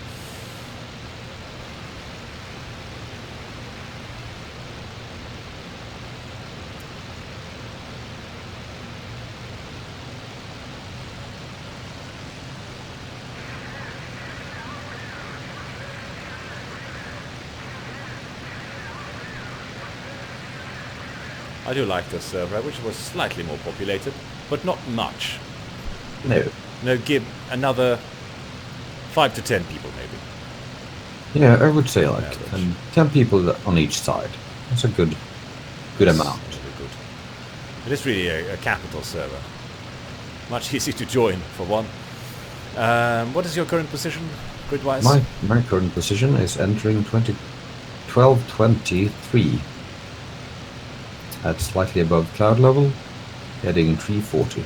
I do like this server. I wish it was slightly more populated, but not much. No. No, give another 5 to 10 people maybe. Yeah, I would say like Average. 10 people on each side. That's a good That's amount. really good. It is really a capital server. Much easier to join, for one. What is your current position, grid-wise? My current position is entering 1223. At slightly above cloud level, heading 340.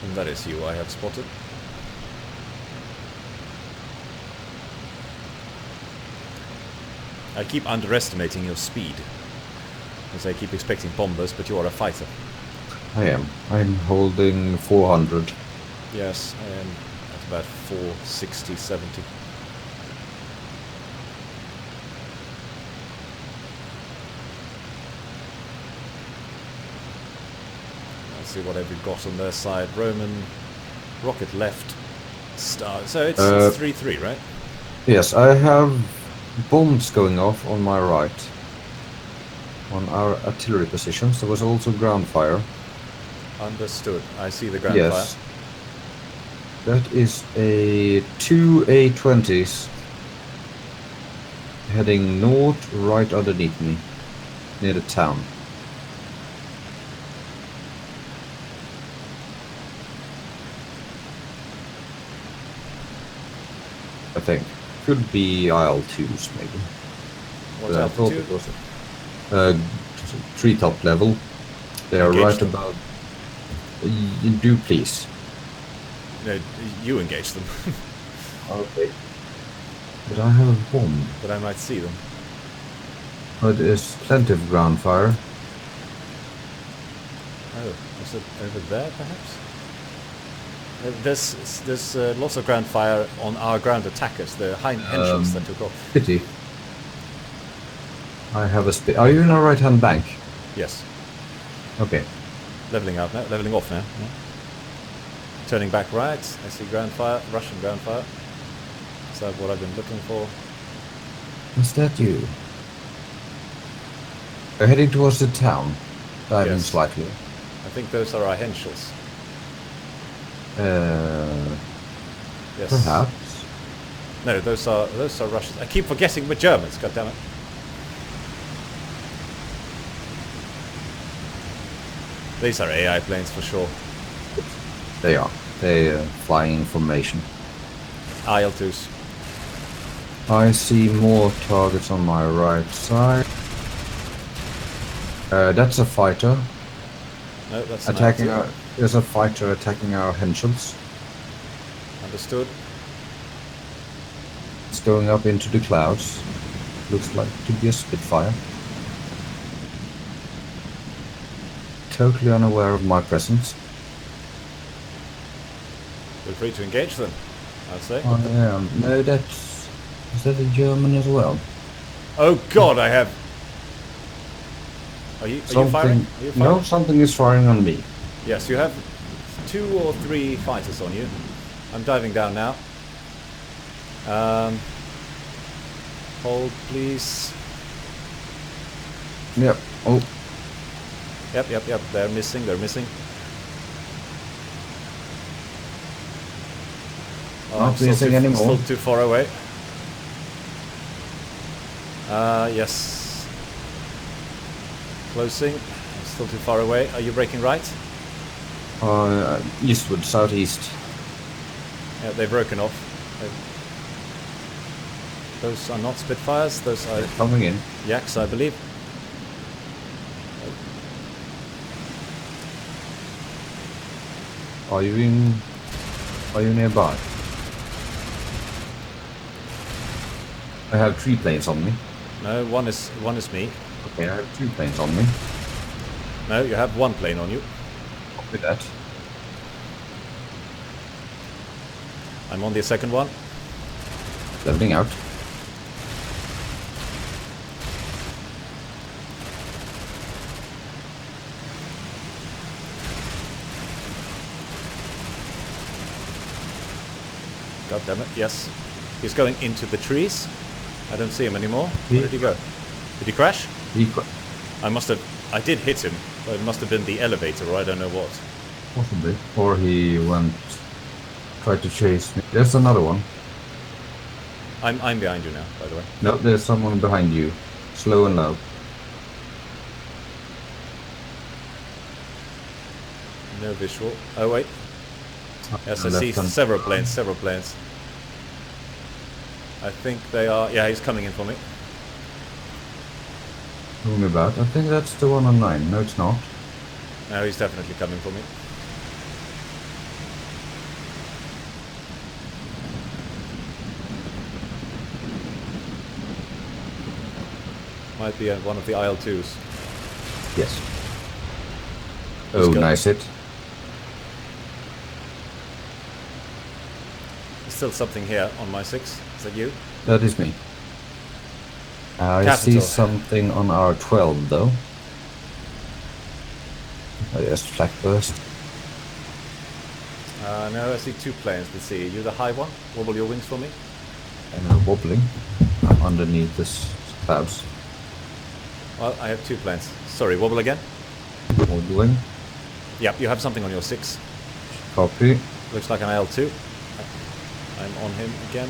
And that is you I have spotted. I keep underestimating your speed. As I keep expecting bombers, but you are a fighter. I am. I'm holding 400. Yes, I am at about 460, 70. Let's see what have we got on their side. Roman, rocket left, star. So it's 3-3, right? Yes, I have bombs going off on my right. On our artillery positions. There was also ground fire. Understood. I see the ground Yes. fire. That is two A-20s heading north right underneath me, near the town. I think. Could be IL-2s maybe. What's But I thought altitude? it was treetop level. They are Engage right them. about... do please. No, you engage them. Okay. But I have a bomb. But I might see them. But there's plenty of ground fire. Oh, is it over there, perhaps? There's lots of ground fire on our ground attackers, the Henschels that took off. Pity. I have a Are you in a right-hand bank? Yes. Okay. Leveling out now, leveling off now. Yeah. Turning back right, I see ground fire, Russian ground fire. Is that what I've been looking for? Is that you? They're heading towards the town. Diving Yes. slightly. I think those are our Henschels. Yes. Perhaps. No, those are Russians. I keep forgetting we're Germans, goddammit. These are AI planes for sure. They are. They flying in formation. IL-2s. I see more targets on my right side. That's a fighter. No, that's an Attacking IL-2. there's a fighter attacking our Henschels. Understood. It's going up into the clouds. Looks like to be a Spitfire. Totally unaware of my presence. Feel free to engage them, I'd say. I am. No, that's... Is that a German as well? Oh god, I have... Are you firing? Are you firing? No, something is firing on me. Yes, you have 2 or 3 fighters on you. I'm diving down now. Hold, please. Yep. Oh, Yep. They're missing. not missing anymore. Still too far away. Yes. Closing. Still too far away. Are you breaking right? Eastward, southeast. Yeah, they've broken off. Those are not Spitfires. Those are They're coming in. Yaks, I believe. Are you nearby? I have 3 planes on me. No, one is me. Okay, I have 2 planes on me. No, you have one plane on you. Copy that. I'm on the second one. Leveling out. God damn it, yes. He's going into the trees. I don't see him anymore. Where did he go? Did he crash? I did hit him, but it must have been the elevator or I don't know what. Possibly. Or he tried to chase me. There's another one. I'm behind you now, by the way. No, there's someone behind you. Slow and low. No visual. Oh wait. Yes, I see several planes. I think they are... Yeah, he's coming in for me. Moving about. I think that's the one on 9. No, it's not. No, he's definitely coming for me. Might be one of the IL-2s. Yes. Oh, nice hit. There's still something here on my 6. Is that you? That is me. I see something on our 12 though. Oh yes, flak burst. No, I see 2 planes. Let's see. Are you the high one? Wobble your wings for me. And wobbling. I'm underneath this clouds. Well, I have 2 planes. Sorry, wobble again. Wobbling. Yep, you have something on your 6. Copy. Looks like an IL-2. I'm on him again.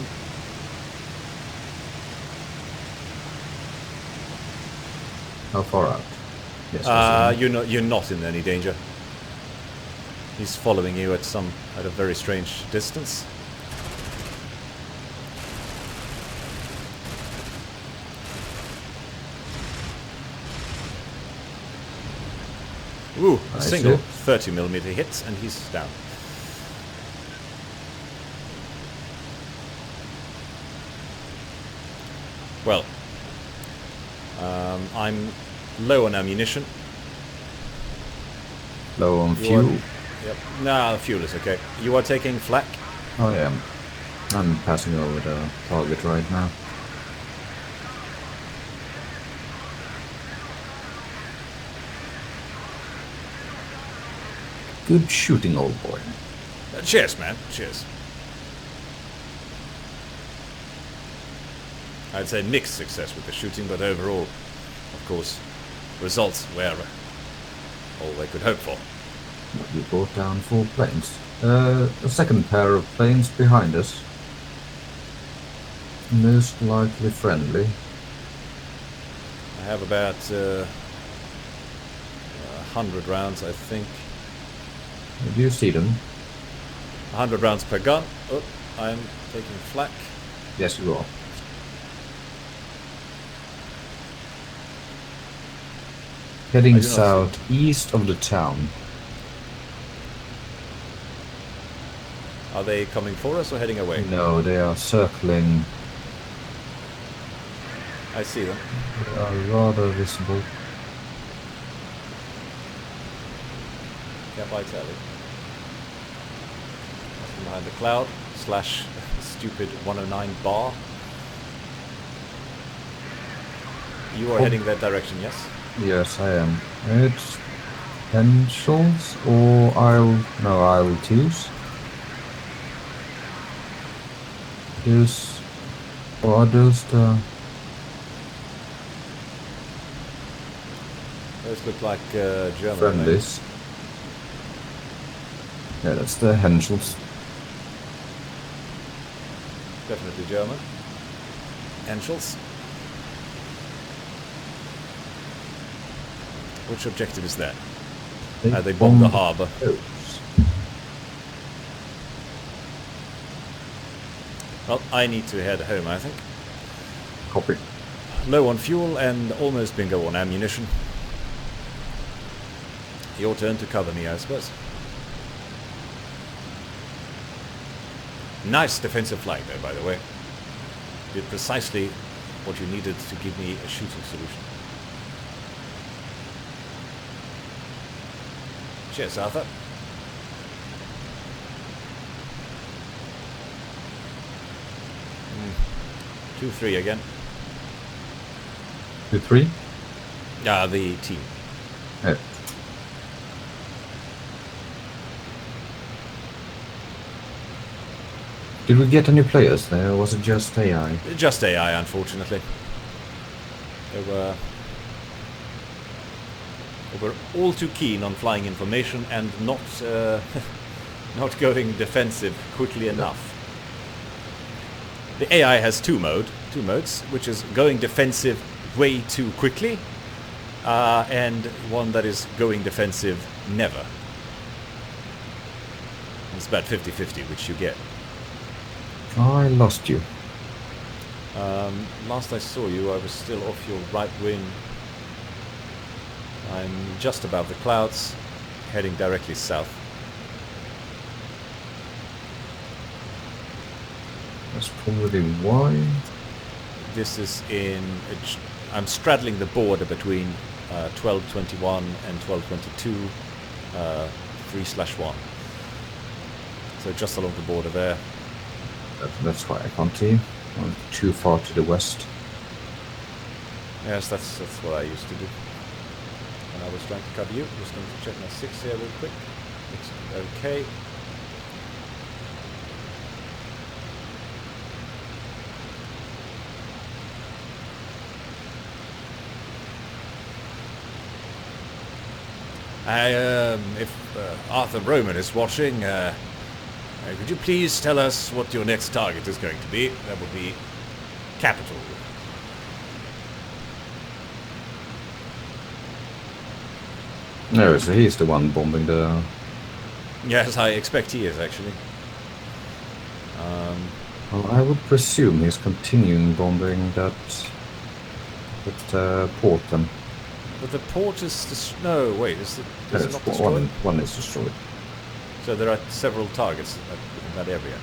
How far out? Yes. You're not in any danger. He's following you at a very strange distance. Ooh, a single 30mm hit and he's down. Well, I'm low on ammunition. Low on fuel? Yep. Nah, fuel is okay. You are taking flak? Oh yeah. I'm passing over the target right now. Good shooting, old boy. Cheers, man. Cheers. I'd say mixed success with the shooting, but overall, of course, results were all they could hope for. We brought down 4 planes. A second pair of planes behind us. Most likely friendly. I have about 100 rounds, I think. Do you see them? 100 rounds per gun. Oh, I'm taking flak. Yes, you are. Heading southeast of the town. Are they coming for us or heading away? No, they are circling. I see them. They are rather visible. Yeah, by telly. From behind the cloud / stupid 109 bar. You are heading that direction, yes? Yes, I am. It's potentials or IL-2s. Or are those the... Those look like German. Friendlies. Yeah, that's the Henschels. Definitely German. Henschels. Which objective is that? They bombed the harbour. Well, I need to head home, I think. Copy. Low on fuel and almost bingo on ammunition. Your turn to cover me, I suppose. Nice defensive flag there, by the way. Did precisely what you needed to give me a shooting solution. Cheers, Arthur. 2-3 again. 2-3? Yeah, the team. Yeah. Did we get any players there, or was it just AI? Just AI, unfortunately. They were all too keen on flying information and not not going defensive quickly enough. The AI has two modes, which is going defensive way too quickly, and one that is going defensive never. It's about 50-50 which you get. I lost you. Last I saw you, I was still off your right wing. I'm just above the clouds, heading directly south. That's probably why. This is in... I'm straddling the border between 1221 and 1222, 3/1. So just along the border there. That's why I can't see. I'm too far to the west. Yes, that's what I used to do. And I was trying to cover you. Just going to check my 6 here real quick. Looks okay. If Arthur Roman is watching, could you please tell us what your next target is going to be? That would be capital. No, so he's the one bombing the... Yes, I expect he is, actually. Well, I would presume he's continuing bombing that port then. But the port is... No, wait, is it not destroyed? One is destroyed. So there are several targets in that area.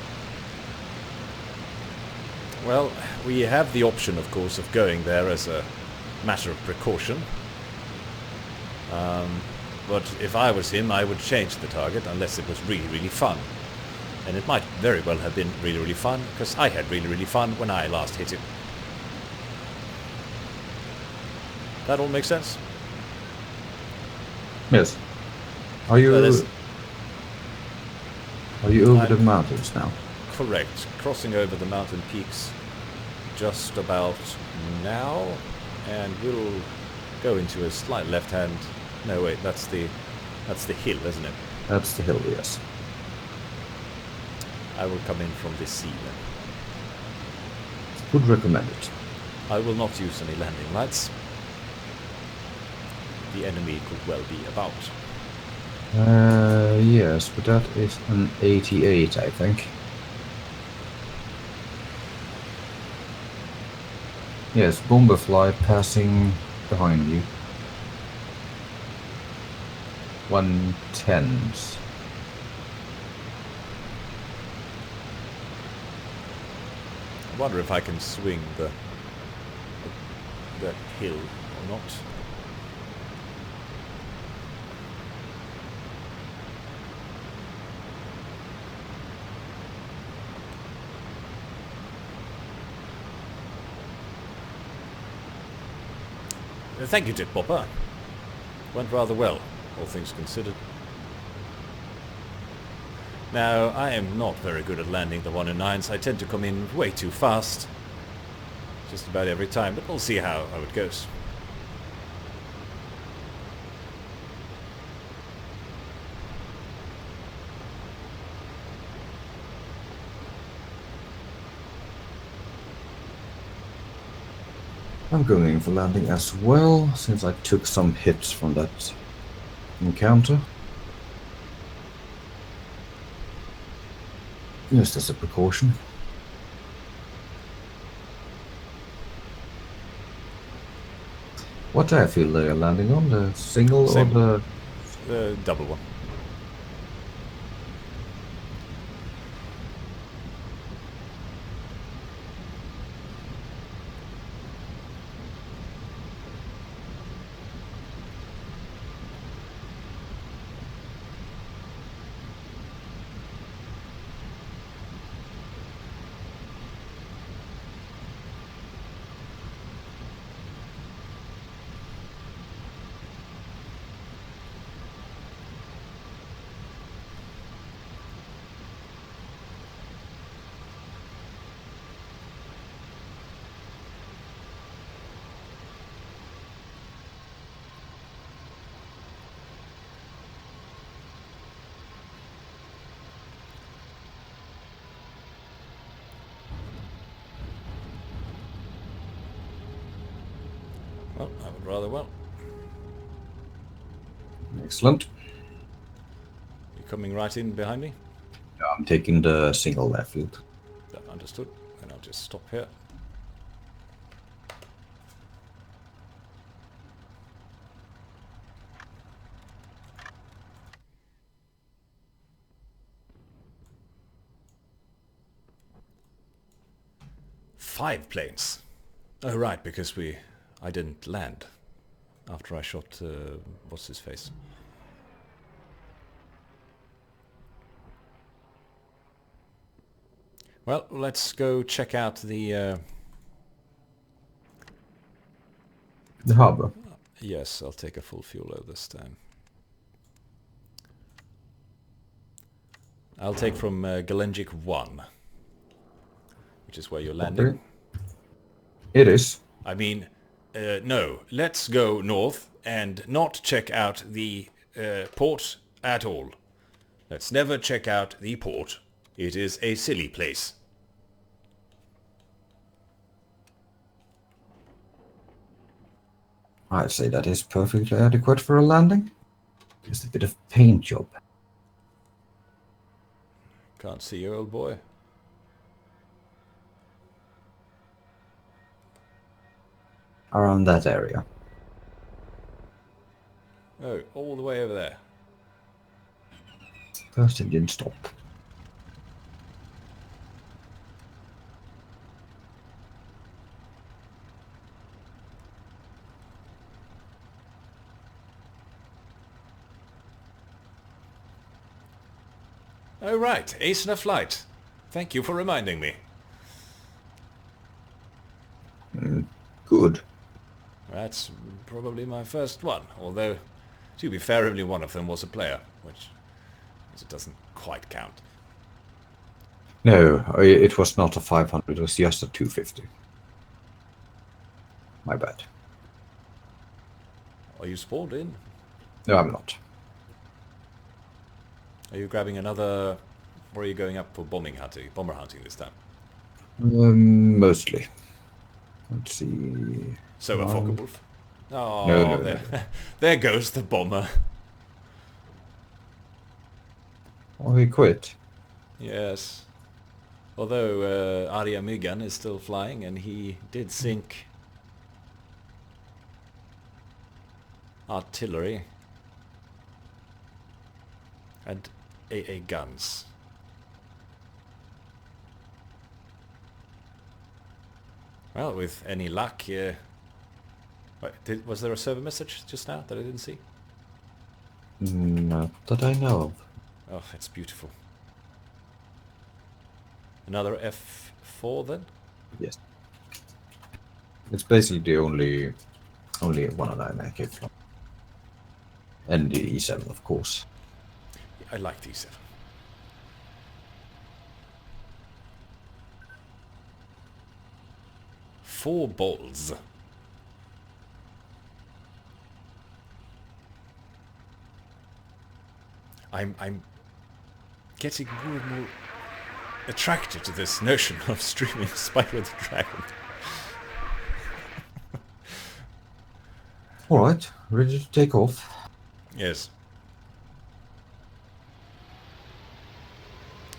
Well, we have the option, of course, of going there as a matter of precaution. But if I was him, I would change the target unless it was really, really fun. And it might very well have been really, really fun, because I had really, really fun when I last hit him. That all makes sense? Yes. Are you over the mountains now? Correct. Crossing over the mountain peaks just about now, and we'll go into a slight left-hand... No, wait, that's the hill, isn't it? That's the hill, yes. I will come in from this sea then. Would recommend it. I will not use any landing lights. The enemy could well be about. Yes, but that is an 88, I think. Yes, bomber fly passing behind you. 110s. I wonder if I can swing the hill or not. Thank you, Tip Popper. Went rather well, all things considered. Now, I am not very good at landing the 109s. I tend to come in way too fast. Just about every time, but we'll see how it goes. I'm going in for landing as well, since I took some hits from that encounter. Just as a precaution. What airfield are you landing on? The single Same. or The double one. Well, I would rather well. Excellent. You coming right in behind me? I'm taking the single airfield. Yeah, understood. And I'll just stop here. Five planes. Oh, right, because I didn't land after I shot, what's his face? Well, let's go check out the... The harbor. Yes, I'll take a full fuel load this time. I'll take from Galenjik 1, which is where you're landing. Okay. It is. I mean, no, let's go north and not check out the port at all. Let's never check out the port. It is a silly place. I'd say that is perfectly adequate for a landing. Just a bit of paint job. Can't see you, old boy. Around that area. Oh, all the way over there. First engine stop. Oh, right. Ace in a flight. Thank you for reminding me. Good. That's probably my first one. Although, to be fair, only one of them was a player, which it doesn't quite count. No, it was not a 500. It was just a 250. My bad. Are you spawned in? No, I'm not. Are you grabbing another... Or are you going up for bomber hunting this time? Mostly. Let's see. So a Focke-Wulf. Oh, No. there. There goes the bomber. Oh, he quit. Yes. Although Arya Mygan is still flying and he did sink artillery and AA guns. Well, with any luck, was there a server message just now that I didn't see? Not that I know of. Oh, it's beautiful. Another F4 then? Yes. It's basically the only one that I make it from. And the E7, of course. I like these. 4 balls. I'm getting more and more attracted to this notion of streaming Spyro the Dragon. Alright, ready to take off. Yes.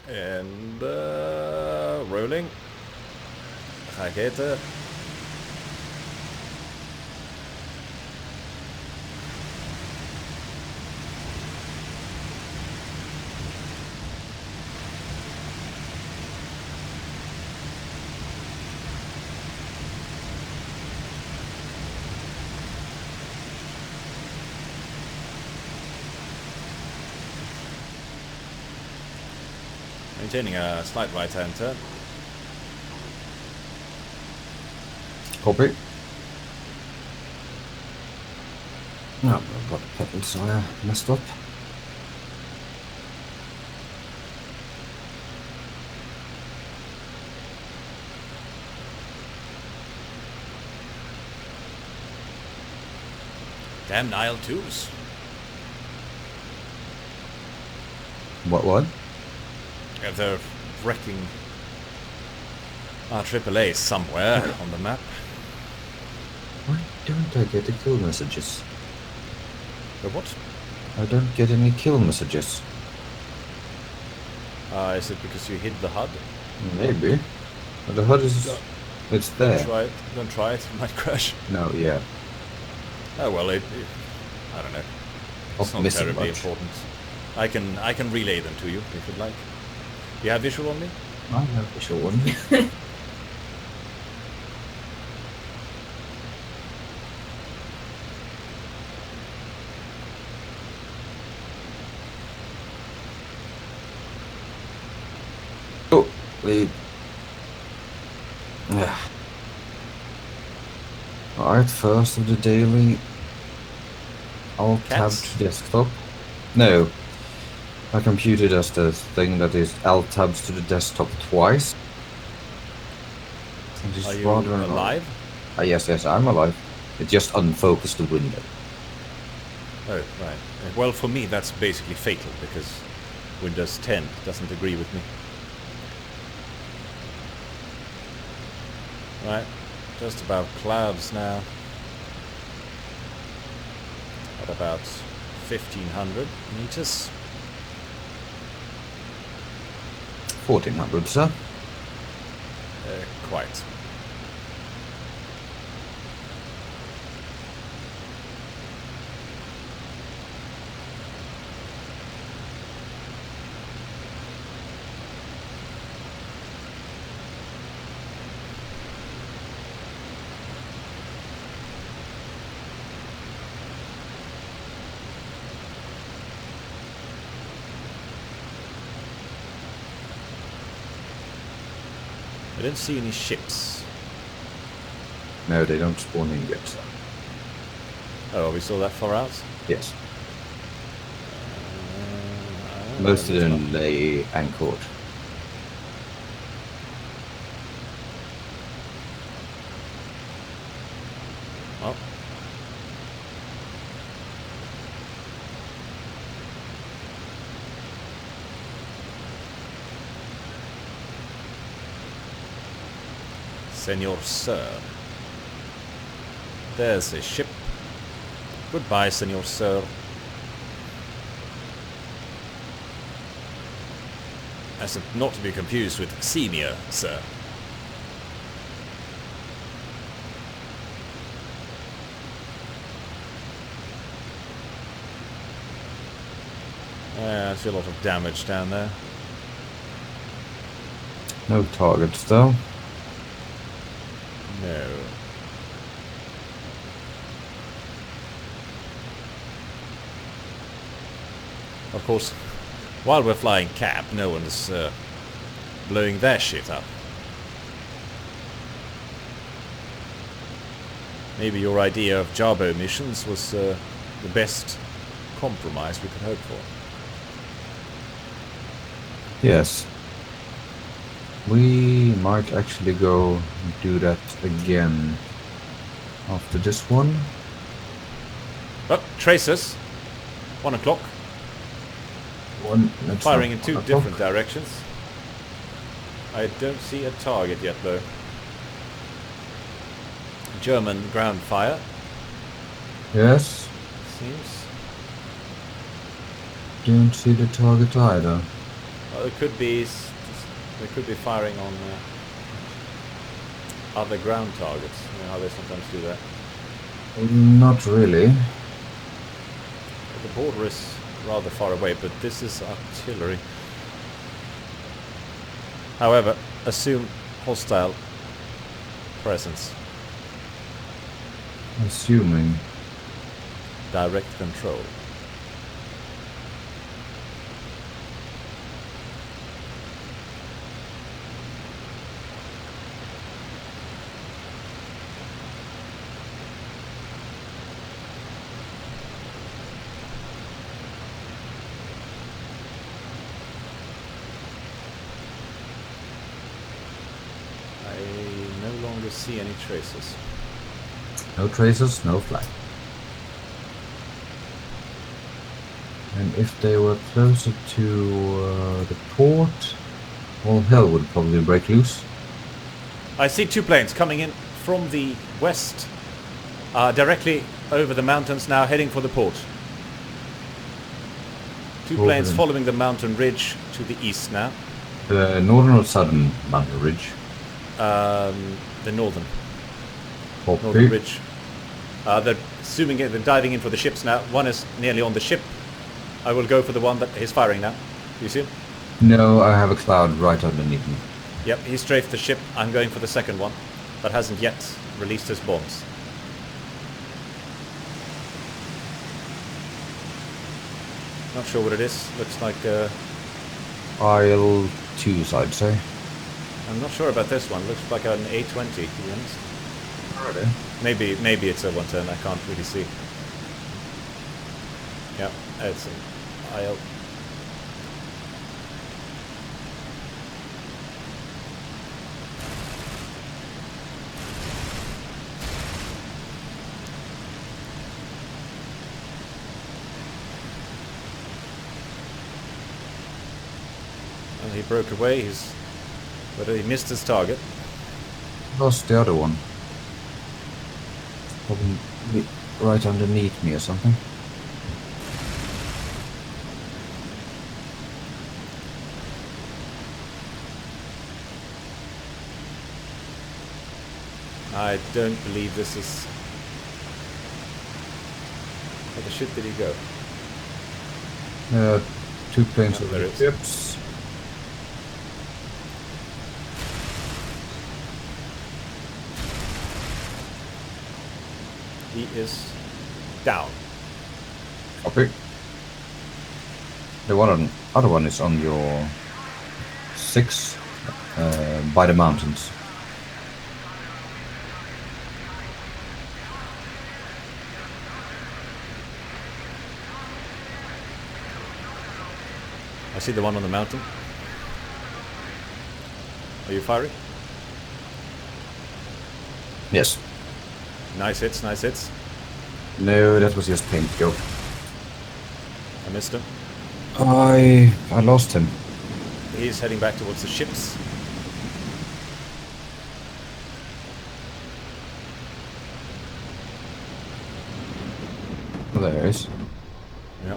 And rolling. Rakete. Maintaining a slight right-hand turn. Copy. No, I've got the pedal, so I messed up. Damn Nile 2s. What? They're wrecking our AAA somewhere on the map. Why don't don't I get the kill messages? The what? I don't get any kill messages. Is it because you hid the HUD? Maybe. But the HUD is... it's there. Don't try it. It might crash. No, yeah. Oh well, I don't know. It's not terribly important. I can relay them to you if you'd like. You have visual on me? I have visual on me. Oh, wait. Yeah. Alright, first of the daily. Alt tab to desktop. No. My computer does the thing that is alt tabs to the desktop twice. Are you alive? Yes, I'm alive. It just unfocused the window. Oh, right. Well, for me that's basically fatal because Windows 10 doesn't agree with me. Right, just about clouds now. At about 1,500 meters. 1,400, sir. Quite. I don't see any ships. No, they don't spawn in yet. Oh, are we still that far out? Yes. Most of them lay anchored. Oh. Senor Sir. There's a ship. Goodbye, Senor Sir. As not to be confused with Senior Sir. I see a lot of damage down there. No targets though. No. Of course, while we're flying Cap, no one is blowing their shit up. Maybe your idea of Jabo missions was the best compromise we could hope for. Yes. We might actually go do that again after this one. Oh, tracers. 1 o'clock. Firing in 2 different directions. I don't see a target yet though. German ground fire. Yes. Seems. Don't see the target either. Well, it could be. They could be firing on other ground targets. You know how they sometimes do that. Not really. The border is rather far away, but this is artillery. However, assume hostile presence. Assuming. Direct control. See any traces? No traces, no flag. And if they were closer to the port, all hell would probably break loose. I see 2 planes coming in from the west Directly over the mountains now, heading for the port. Two Over planes the- following the mountain ridge to the east now. The northern or southern mountain ridge? The northern Copy. ridge. They're zooming in, they're diving in for the ships now. One is nearly on the ship. I will go for the one that he's firing now. You see him? No, I have a cloud right underneath me. Yep, he strafed the ship. I'm going for the second one. That hasn't yet released his bombs. Not sure what it is. Looks like... Isle 2, I'd say. I'm not sure about this one. Looks like an A20, to be honest. Alrighty. Maybe it's a 110. I can't really see. Yeah, it's an IL. And he broke away. But he missed his target. Lost the other one. Probably right underneath me or something. I don't believe this is... Where the shit did he go? 2 planes Oh, over there the it is. ships. He is down. Copy. The other one is on your 6 by the mountains. I see the one on the mountain. Are you firing? Yes. Nice hits, nice hits. No, that was just paint job. I missed him. I lost him. He's heading back towards the ships. Oh, there he is. Yeah.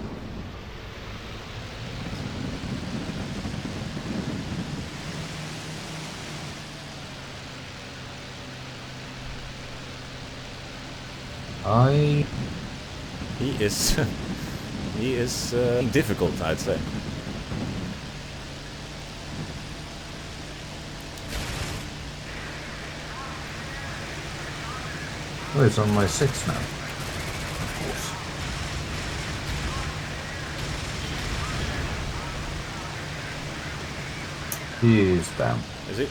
He is... he is difficult, I'd say. Oh, it's on my 6 now. Of course. He is down. Is it?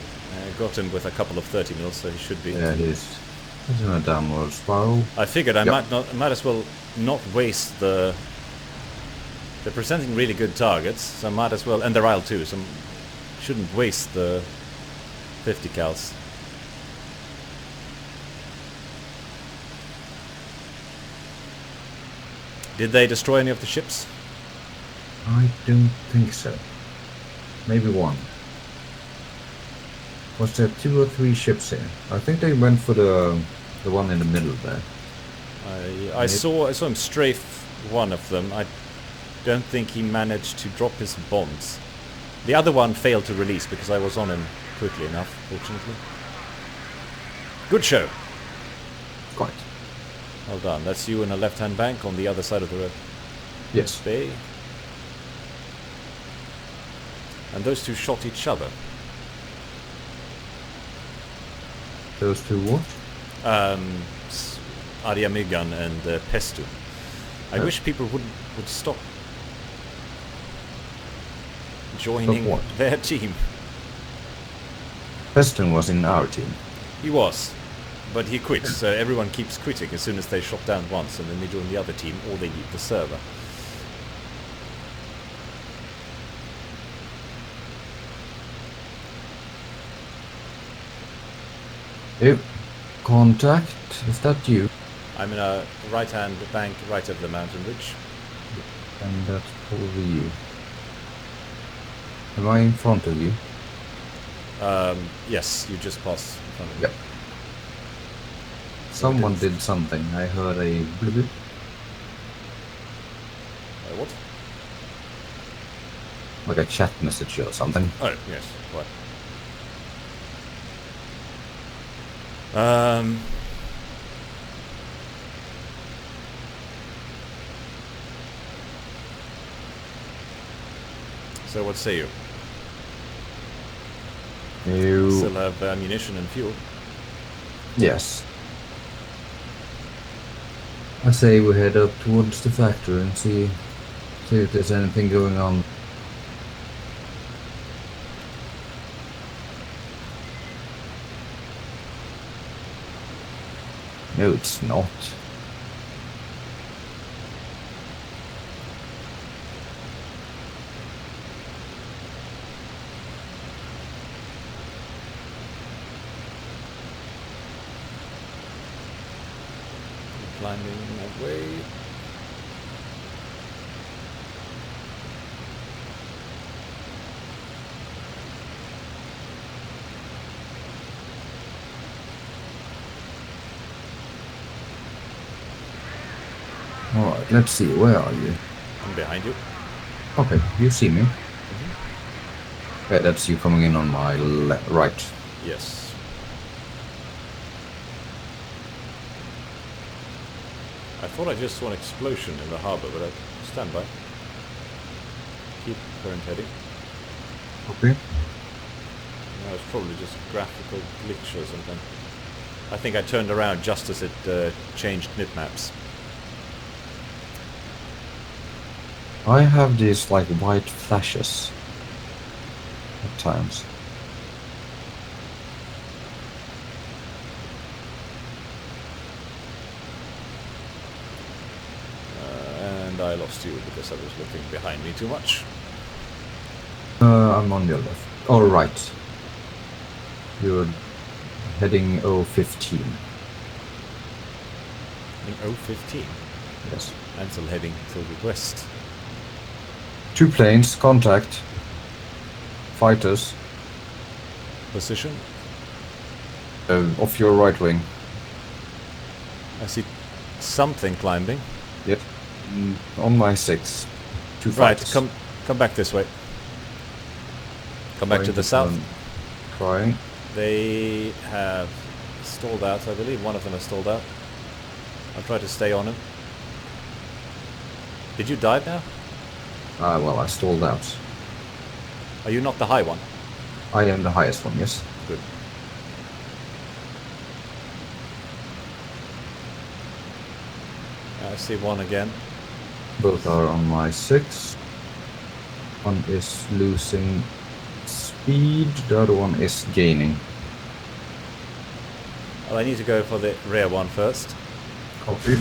Got him with a couple of 30 mils, so he should be. Yeah, it is. It's in a downward spiral. I figured I Yep. might as well not waste the... They're presenting really good targets, so I might as well... And they're IL too, so shouldn't waste the 50 cals. Did they destroy any of the ships? I don't think so. Maybe one. Was there 2 or 3 ships here? I think they went for the one in the middle there. I saw him strafe one of them. I don't think he managed to drop his bombs. The other one failed to release because I was on him quickly enough, fortunately. Good show. Quite. Well done. That's you in a left-hand bank on the other side of the road. Yes. Bay. And those two shot each other. Those 2 what? Ariamigan and Pestu. I Oh. wish people would stop joining what? their team. Preston was in our team. He was, but he quit. So everyone keeps quitting as soon as they shot down once, and then they join the other team or they leave the server. Hey, contact. Is that you? I'm in a right-hand bank right of the mountain ridge. And that's probably you. Am I in front of you? Yes, you just passed in front of me. Yep. Someone did something. I heard a blip. What? Like a chat message or something. Oh, yes. What? So what say you? You... Still have ammunition and fuel. Yes. I say we head up towards the factory and see if there's anything going on. No, it's not. Climbing away. Alright, let's see. Where are you? I'm behind you. Okay, you see me. Yeah, that's you coming in on my right. Yes. I thought I just saw an explosion in the harbor, but I stand by. Keep current heading. Okay. No, it's probably just graphical glitch or something. I think I turned around just as it changed nip maps. I have these like white flashes at times. And I lost you because I was looking behind me too much. I'm on your left. All right. You're heading 015. In 015? Yes. I'm still heading to the west. 2 planes, contact. Fighters. Position? Off your right wing. I see something climbing. Yep. On my 6. 2 Right, fighters. come back this way. Come back to the south. Trying. They have stalled out, I believe. One of them has stalled out. I'll try to stay on him. Did you dive now? Well, I stalled out. Are you not the high one? I am the highest one, yes. Good. I see one again. Both are on my 6. One is losing speed, the other one is gaining. Well, I need to go for the rear one first. Copy.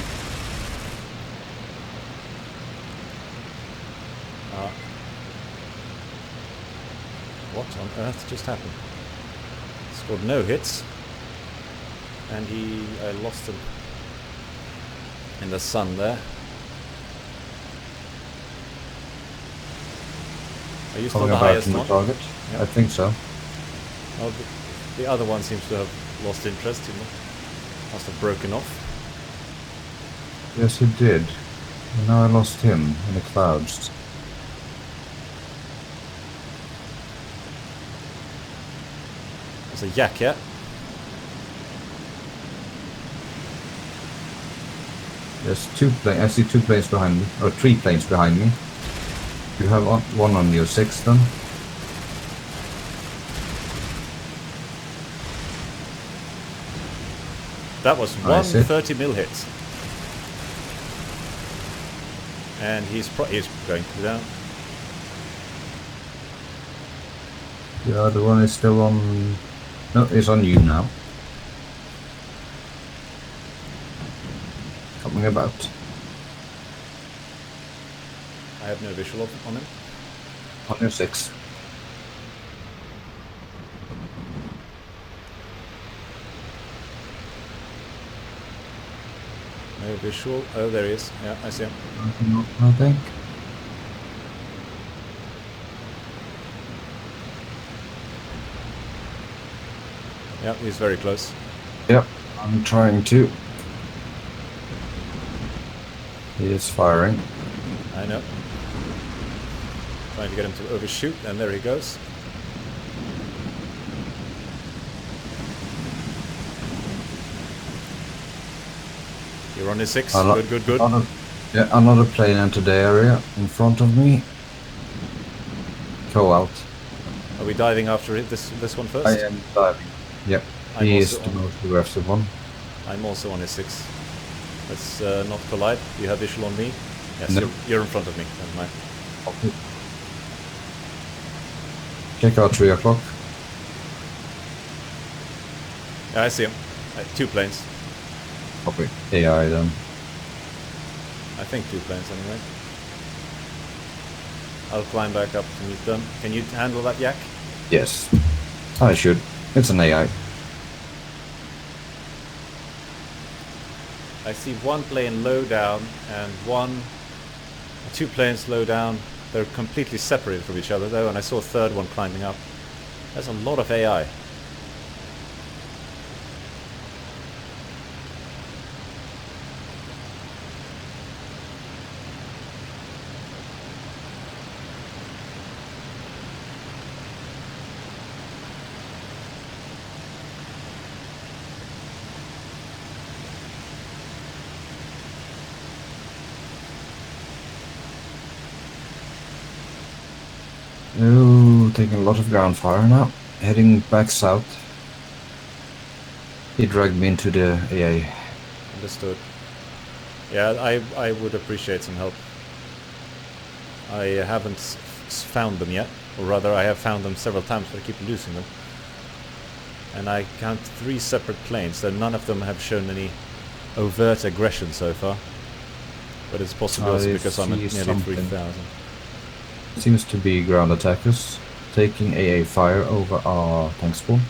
What on earth just happened? Scored no hits. And I lost him in the sun there. Are you still the highest one? Target? Yep. I think so. Well, the other one seems to have lost interest. He must have broken off. Yes, he did. And now I lost him in the clouds. There's a yak here. There's 2 planes. I see 2 planes behind me, or 3 planes behind me. You have one on your 6 then. That was one 30 mil hit. And he's going to go down. The other one is still on... No, it's on you now. Coming about. I have no visual on him. On your 6. No visual. Oh, there he is. Yeah, I see him. I think. Yeah, he's very close. Yep, I'm trying to He is firing. I know. Trying to get him to overshoot, and there he goes. You're on his 6. Good. Another plane entered the area in front of me. Go out. Are we diving after it, this one first? I am diving. Yep. He is the most aggressive one. I'm also on his 6. Let's not collide. Do you have visual on me? Yes, no. You're in front of me. Never mind. Okay. Check out 3 o'clock. Yeah, I see him. 2 planes. Copy. AI then. I think 2 planes anyway. I'll climb back up to meet them. Can you handle that yak? Yes. I should. It's an AI. I see 1 plane low down and 2 planes low down. They're completely separated from each other though, and I saw a 3rd one climbing up. There's a lot of AI. Oh, taking a lot of ground fire now. Heading back south. He dragged me into the AA. Understood. Yeah, I would appreciate some help. I haven't found them yet, or rather I have found them several times, but I keep losing them. And I count 3 separate planes, though none of them have shown any overt aggression so far. But it's possible also because I'm at nearly 3,000. Seems to be ground attackers taking AA fire over our tank spawn.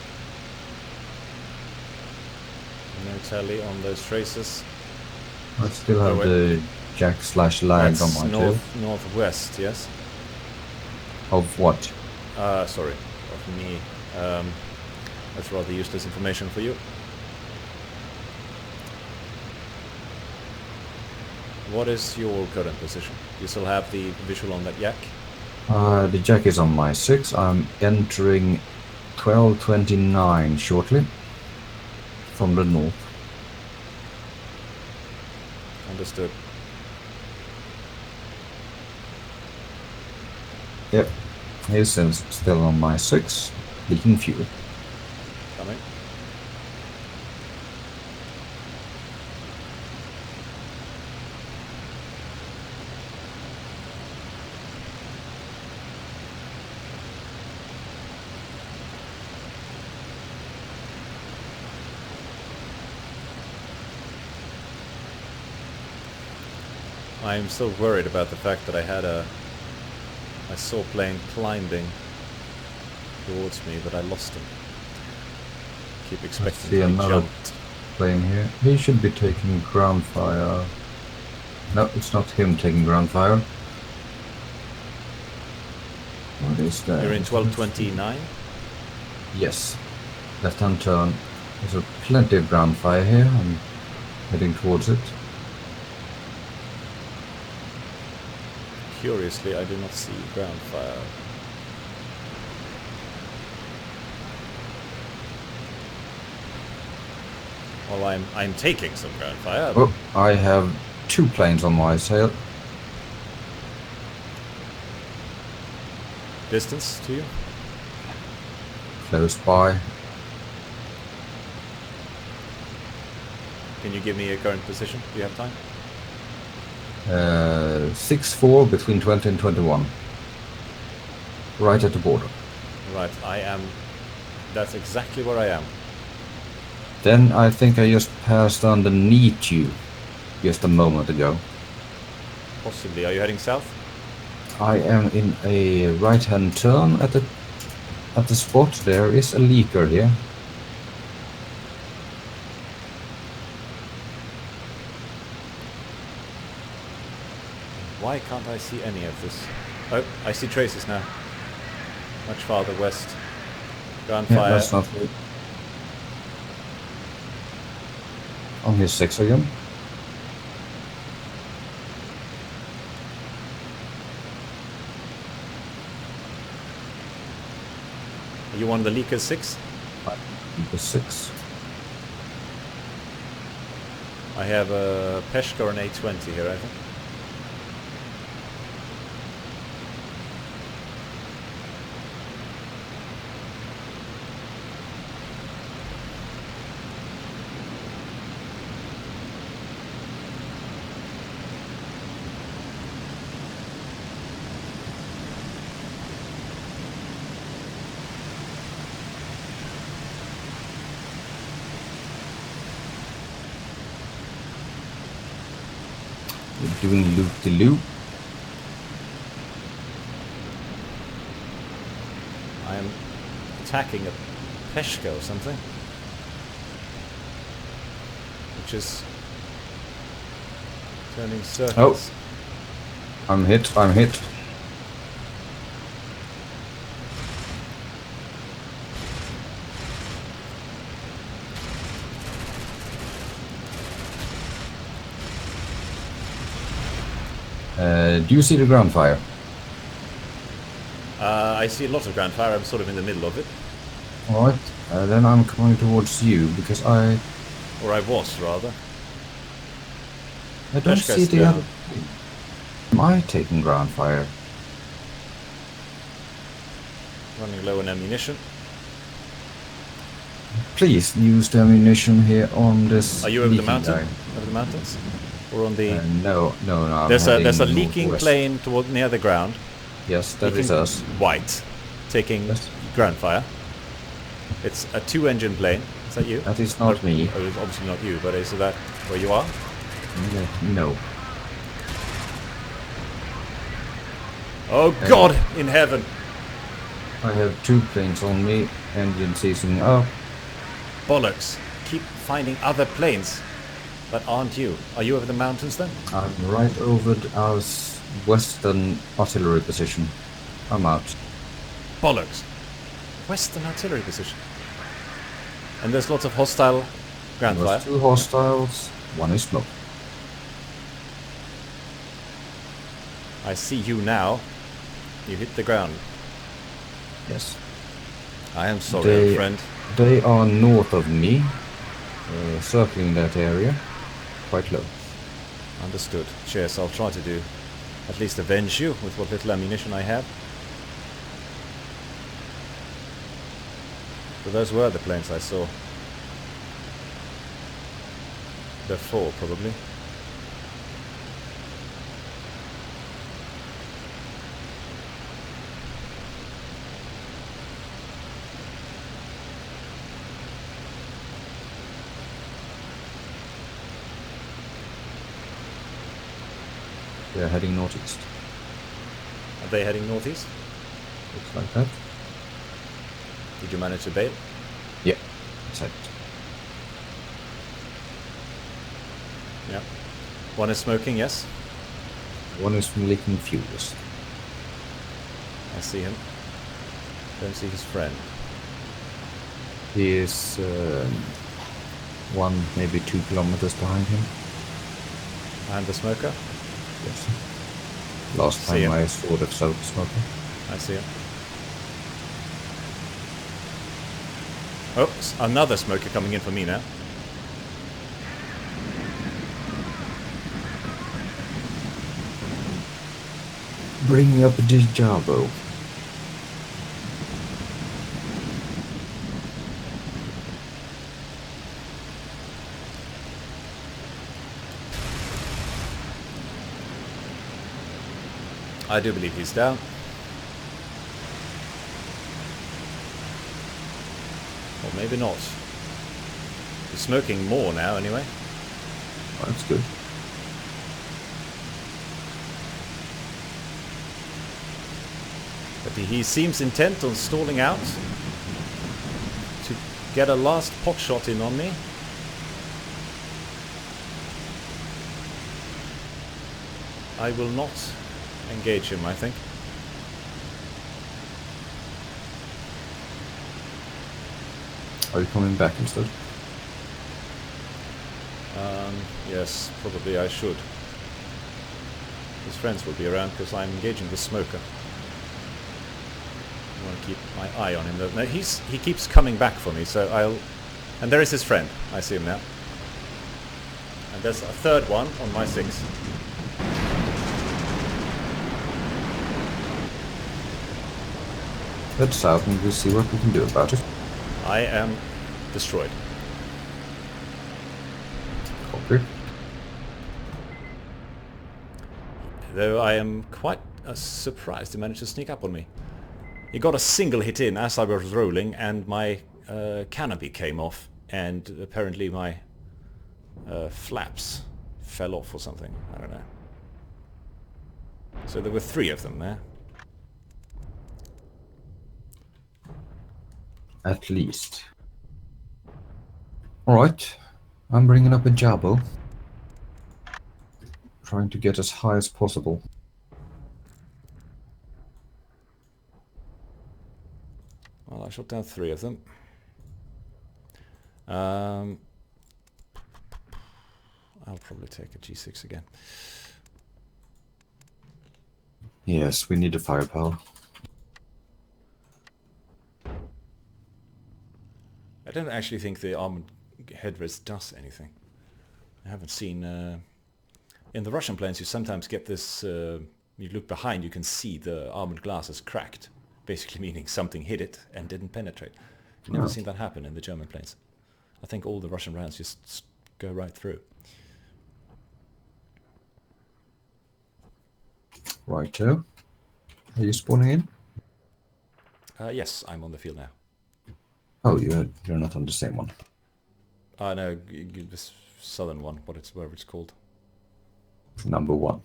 No tally on those traces. I still have the jack/lag on my tail. Northwest, yes. Of what? Sorry, of me. That's rather useless information for you. What is your current position? You still have the visual on that yak? The jack is on my 6. I'm entering 1229 shortly from the north. Understood. Yep, he's still on my 6, leaking fuel. Coming. I'm still worried about the fact that I saw a plane climbing towards me, but I lost him. Keep expecting to be jumped. Plane here. He should be taking ground fire. No, it's not him taking ground fire. What is that? You're in 1229? Yes. Left-hand turn. There's plenty of ground fire here. I'm heading towards it. Curiously, I do not see ground fire. Well, I'm taking some ground fire. Oh, I have 2 planes on my sail. Distance to you? Close by. Can you give me a current position? Do you have time? 6-4 between 20 and 21. Right at the border. Right, that's exactly where I am. Then I think I just passed underneath you just a moment ago. Possibly. Are you heading south? I am in a right-hand turn at the spot. There is a leaker here. Why can't I see any of this? Oh, I see traces now. Much farther west. Ground fire. That's not good. On his 6 again. You want the Leaker 6? Leaker 6. I have a Peshka or an A20 here, I think. We're doing loop-de-loop. I am attacking a Peshka or something. Which is turning circles. Oh. I'm hit. Do you see the ground fire? I see a lot of ground fire. I'm sort of in the middle of it. Alright, then I'm coming towards you because I Or I was, rather. don't Peshka see is the down. other. Am I taking ground fire? Running low on ammunition. Please use the ammunition here on this. Are you over the leaking mountain? guy. Over the mountains? Or on the... No. I'm there's a heading leaking northwest. plane toward near the ground. Yes, that is Leaking us. white. Taking Yes. ground fire. It's a 2-engine plane. Is that you? That is not me. Oh, it's obviously not you, but is that where you are? No. Oh God in heaven! I have 2 planes on me, engine seizing up. Bollocks! Keep finding other planes that aren't you. Are you over the mountains then? I'm right over our western artillery position. I'm out. Bollocks! Western artillery position. And there's lots of hostile ground fire. There's 2 hostiles, 1 is smoke. I see you now. You hit the ground. Yes. I am sorry, old friend. They are north of me, circling that area, quite low. Understood. Cheers. I'll try to do at least avenge you with what little ammunition I have. So those were the planes I saw. They're 4 probably. They're heading northeast. Are they heading northeast? Looks like that. Did you manage to bail? Yeah, that's it. Yeah. One is smoking, yes. 1 is leaking fuels. I see him. Don't see his friend. He is 1, maybe 2 kilometers behind him. Behind the smoker? Yes. Last See him. time I saw the smoker. I see him. Oh, another smoker coming in for me now. Bring up the Jabo. I do believe he's down. Or maybe not. He's smoking more now anyway. Oh, that's good. But he seems intent on stalling out to get a last pot shot in on me. I will not engage him, I think. Are you coming back instead? Yes, probably I should. His friends will be around because I'm engaging the smoker. want to keep my eye on him. Though. No, he keeps coming back for me, so I'll... And there is his friend. I see him now. And there's a third one on my 6. Heads out and we'll see what we can do about it. I am destroyed. Copy. Though I am quite surprised he managed to sneak up on me. He got a single hit in as I was rolling, and my canopy came off, and apparently my flaps fell off or something. I don't know. So there were 3 of them there. At least. Alright. I'm bringing up a jabbo. Trying to get as high as possible. Well, I shot down 3 of them. I'll probably take a G6 again. Yes, we need the firepower. I don't actually think the armored headrest does anything. I haven't seen... in the Russian planes you sometimes get this... you look behind, you can see the armored glass is cracked. Basically meaning something hit it and didn't penetrate. I've never seen that happen in the German planes. I think all the Russian rounds just go right through. Righto. Are you spawning in? Yes, I'm on the field now. Oh, you're not on the same one. No, this southern one, whatever it's called. Number 1.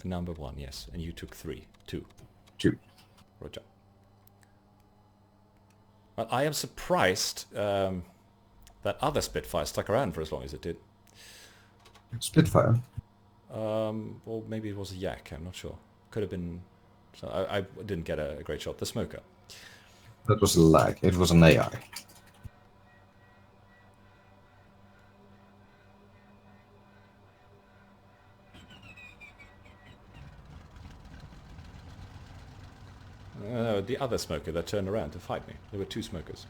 The number 1, yes. And you took 3. 2. 2. Roger. But I am surprised that other Spitfire stuck around for as long as it did. Spitfire? Well, maybe it was a Yak, I'm not sure. Could have been... So I didn't get a great shot. The Smoker. That was a lag. It was an AI. The other Smoker that turned around to fight me. There were 2 Smokers.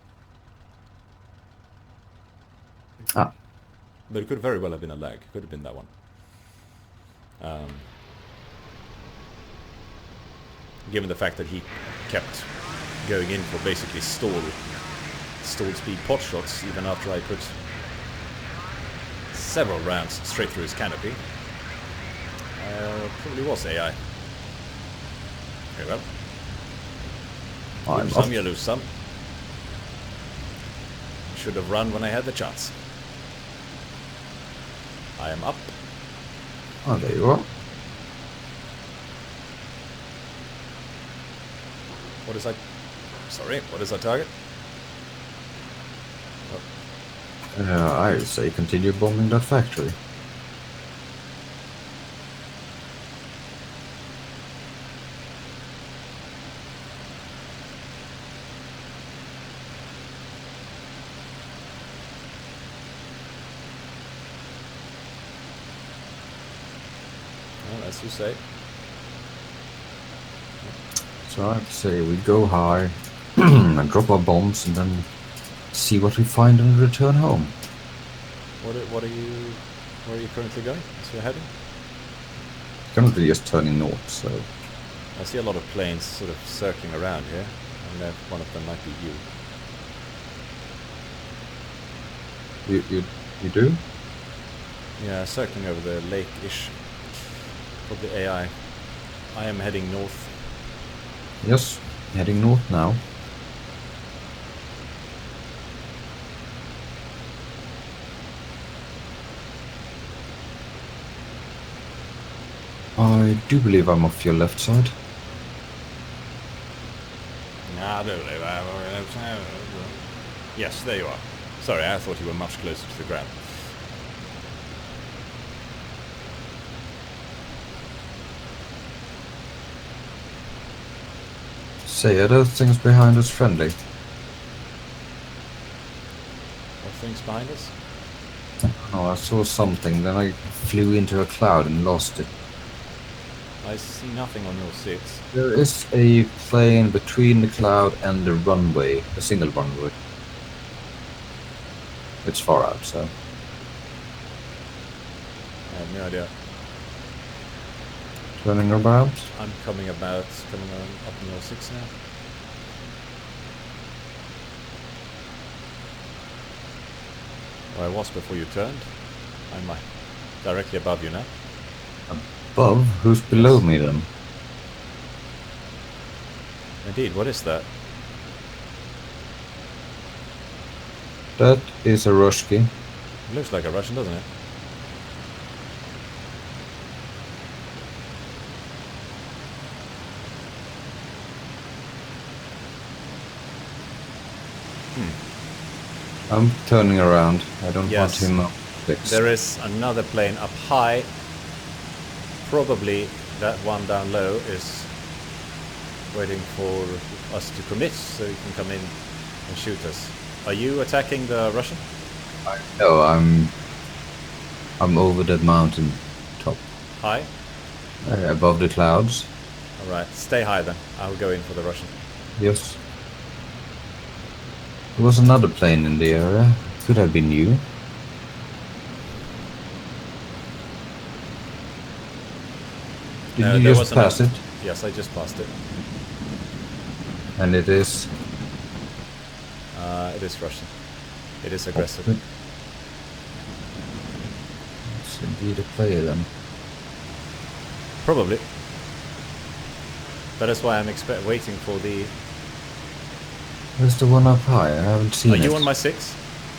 Ah. But it could very well have been a lag. It could have been that one. Given the fact that he kept going in for basically stall speed pot shots even after I put several rounds straight through his canopy. Probably was AI. Very well. Win some, you lose some. Should have run when I had the chance. I am up. Oh, there you are. What is that? Sorry, what is our target? I say continue bombing that factory. Well, as you say. So I'd say we go high and drop our bombs and then see what we find and return home. Where are you currently going? So you're heading? Currently just turning north, so... I see a lot of planes sort of circling around here. And one of them might be You do? Yeah, circling over the lake-ish. Probably AI. I am heading north. Yes, heading north now. I do believe I'm off your left side. I do believe Yes, there you are. Sorry, I thought you were much closer to the ground. Say, are those things behind us friendly? What things behind us? Oh, I saw something, then I flew into a cloud and lost it. I see nothing on your 6. There is a plane between the cloud and the runway, a single runway. It's far out, so. I have no idea. Turning about. I'm coming on up on your 6 now. Where I was before you turned. I'm directly above you now. Above? Who's below me then? Indeed, what is that? That is a Rushki. It looks like a Russian, doesn't it? I'm turning around. I don't want Yes. him up. Fixed. There is another plane up high. Probably that one down low is waiting for us to commit so he can come in and shoot us. Are you attacking the Russian? No, I'm over that mountain top. High? Above the clouds. Alright, stay high then. I'll go in for the Russian. Yes. There was another plane in the area. Could have been you. Did you just pass it? Yes, I just passed it. And it is? It is Russian. It is aggressive. It's indeed a player then. Probably. That is why I'm waiting for the... Where's the one up high? I haven't seen it. Are you on my 6?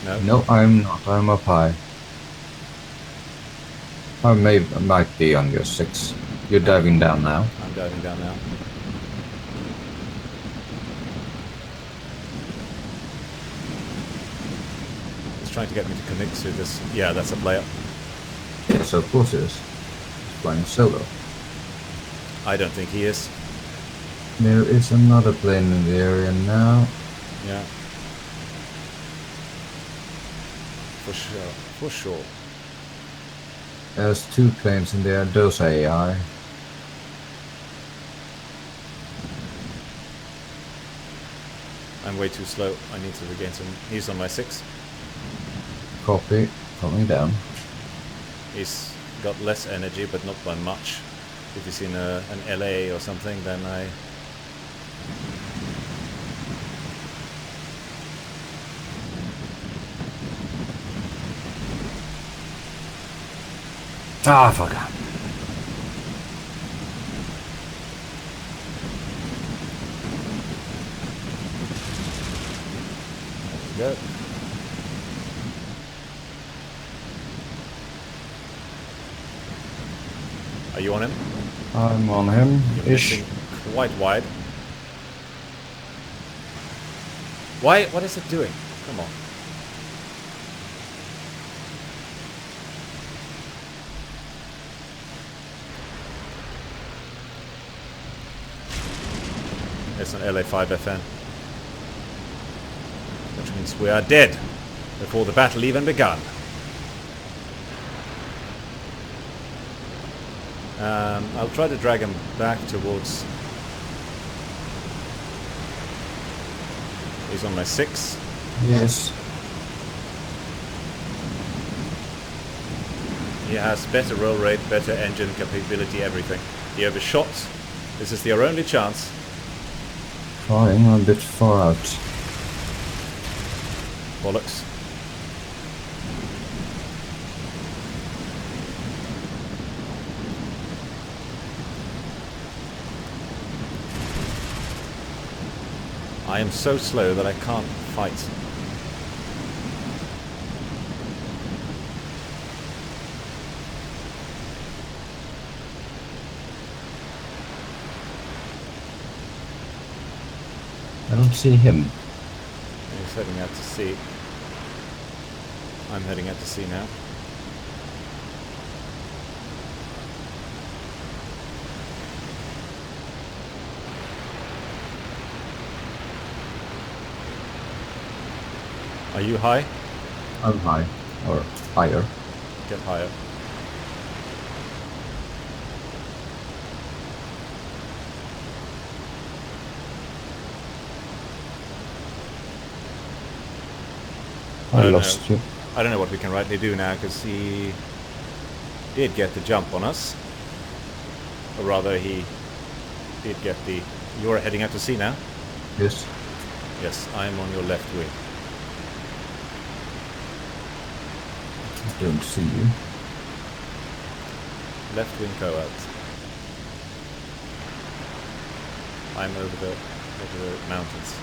No? No, I'm not. I'm up high. I might be on your 6. You're diving down now. I'm diving down now. It's trying to get me to commit to this. Yeah, that's a player. Yes, of course it is. He's flying solo. I don't think he is. There is another plane in the area now. Yeah. For sure. For sure. There's 2 planes in there. Those are AI. I'm way too slow. I need to regain some... He's on my 6. Copy. Coming down. He's got less energy, but not by much. If he's in an LA or something, then I... Ah, fuck. There we go. Are you on him? I'm on him. You're Ish. missing quite wide. Why? What is it doing? Come on. It's an LA5 FN. Which means we are dead before the battle even begun. I'll try to drag him back towards... He's on my 6. Yes. He has better roll rate, better engine capability, everything. He overshot. This is their only chance. Trying a bit far out. Bollocks. I am so slow that I can't fight. I don't see him. He's heading out to sea. I'm heading out to sea now. Are you high? I'm high. Or higher. Get higher. I No, lost you. I don't know what we can rightly do now, because he did get the jump on us. Or rather, he did get the... You're heading out to sea now? Yes. Yes, I'm on your left wing. I don't see you. Left wing co-out. I'm over the mountains.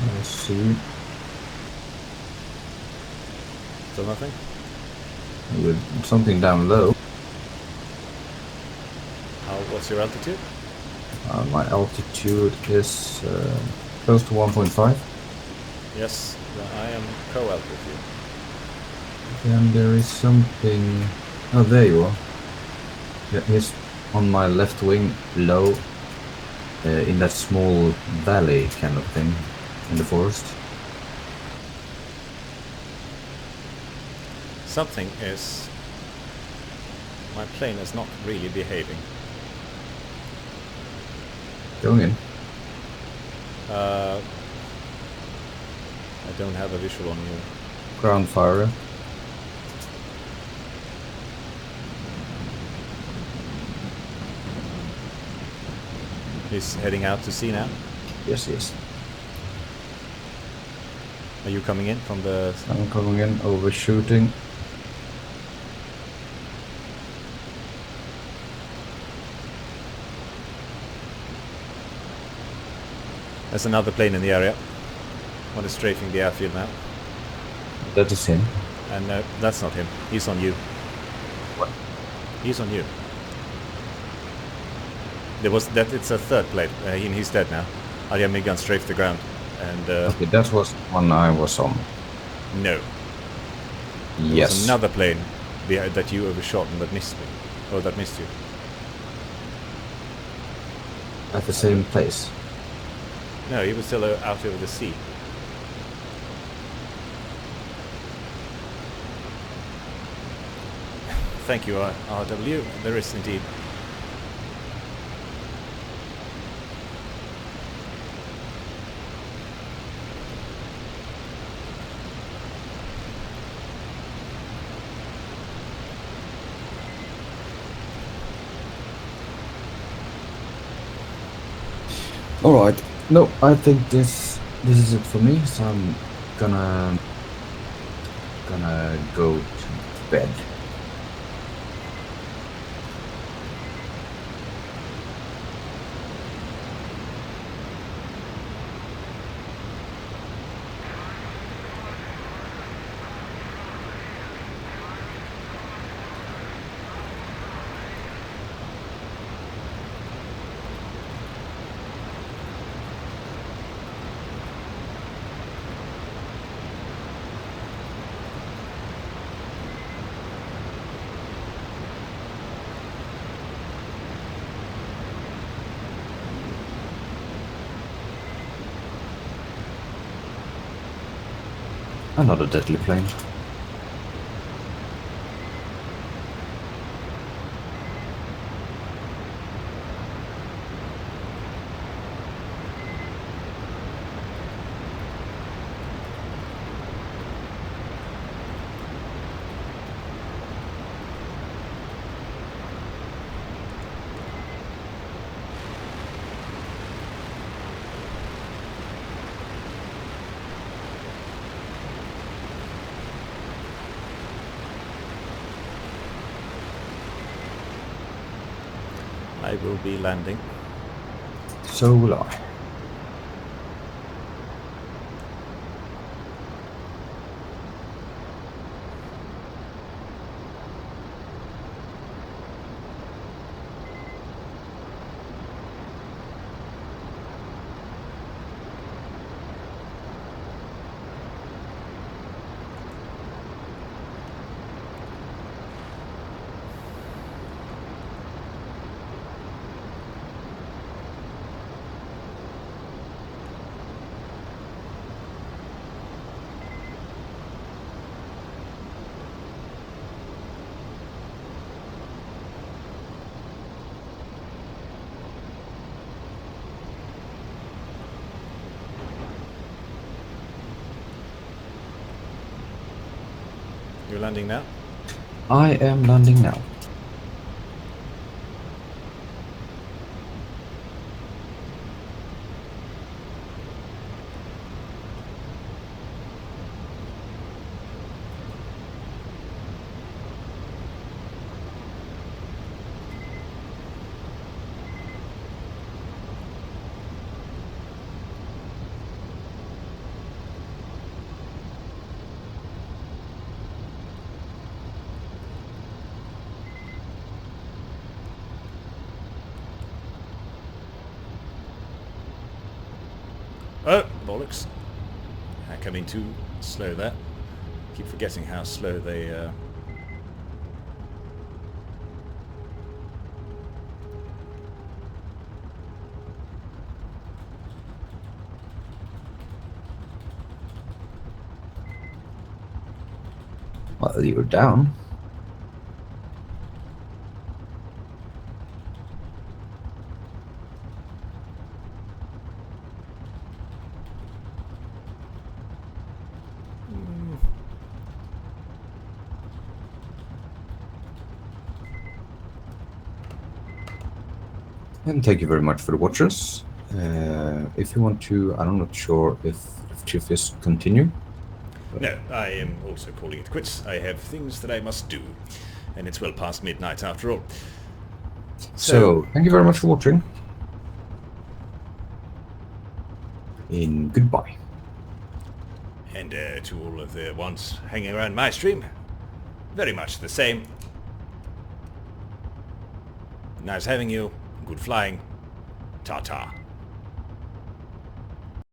I see. Still nothing? With something down low. What's your altitude? My altitude is close to 1.5. Yes, I am co-out with you. Then there is something... Oh, there you are. Yeah, he's on my left wing, low, in that small valley kind of thing, in the forest. Something is... My plane is not really behaving. Going in. I don't have a visual on you. Ground fire. He's heading out to sea now. Yes, yes. Are you coming in from the... I'm coming in, overshooting. There's another plane in the area. One is strafing the airfield now. That is him. And no, that's not him. He's on you. What? He's on you. There was that. It's a third plane. He's dead now. Arya Miggan strafed the ground. And Okay, that was one I was on. no. There Yes. was another plane that you overshot and that missed me. Oh, that missed you. At the same place. No, he was still out over the sea. Thank you, RW. There is indeed. All right. No, I think this is it for me. So I'm gonna go to bed. Another deadly plane. I will be landing. So will I. You're landing now? I am landing now. Oh, bollocks. Coming too slow there. Keep forgetting how slow they... Well, you're down. And thank you very much for the watchers. If you want to, I'm not sure if Luftschiff is continue. No, I am also calling it quits. I have things that I must do. And it's well past midnight after all. So thank you very much for watching. And goodbye. And to all of the ones hanging around my stream, very much the same. Nice having you. Good flying. Ta-ta.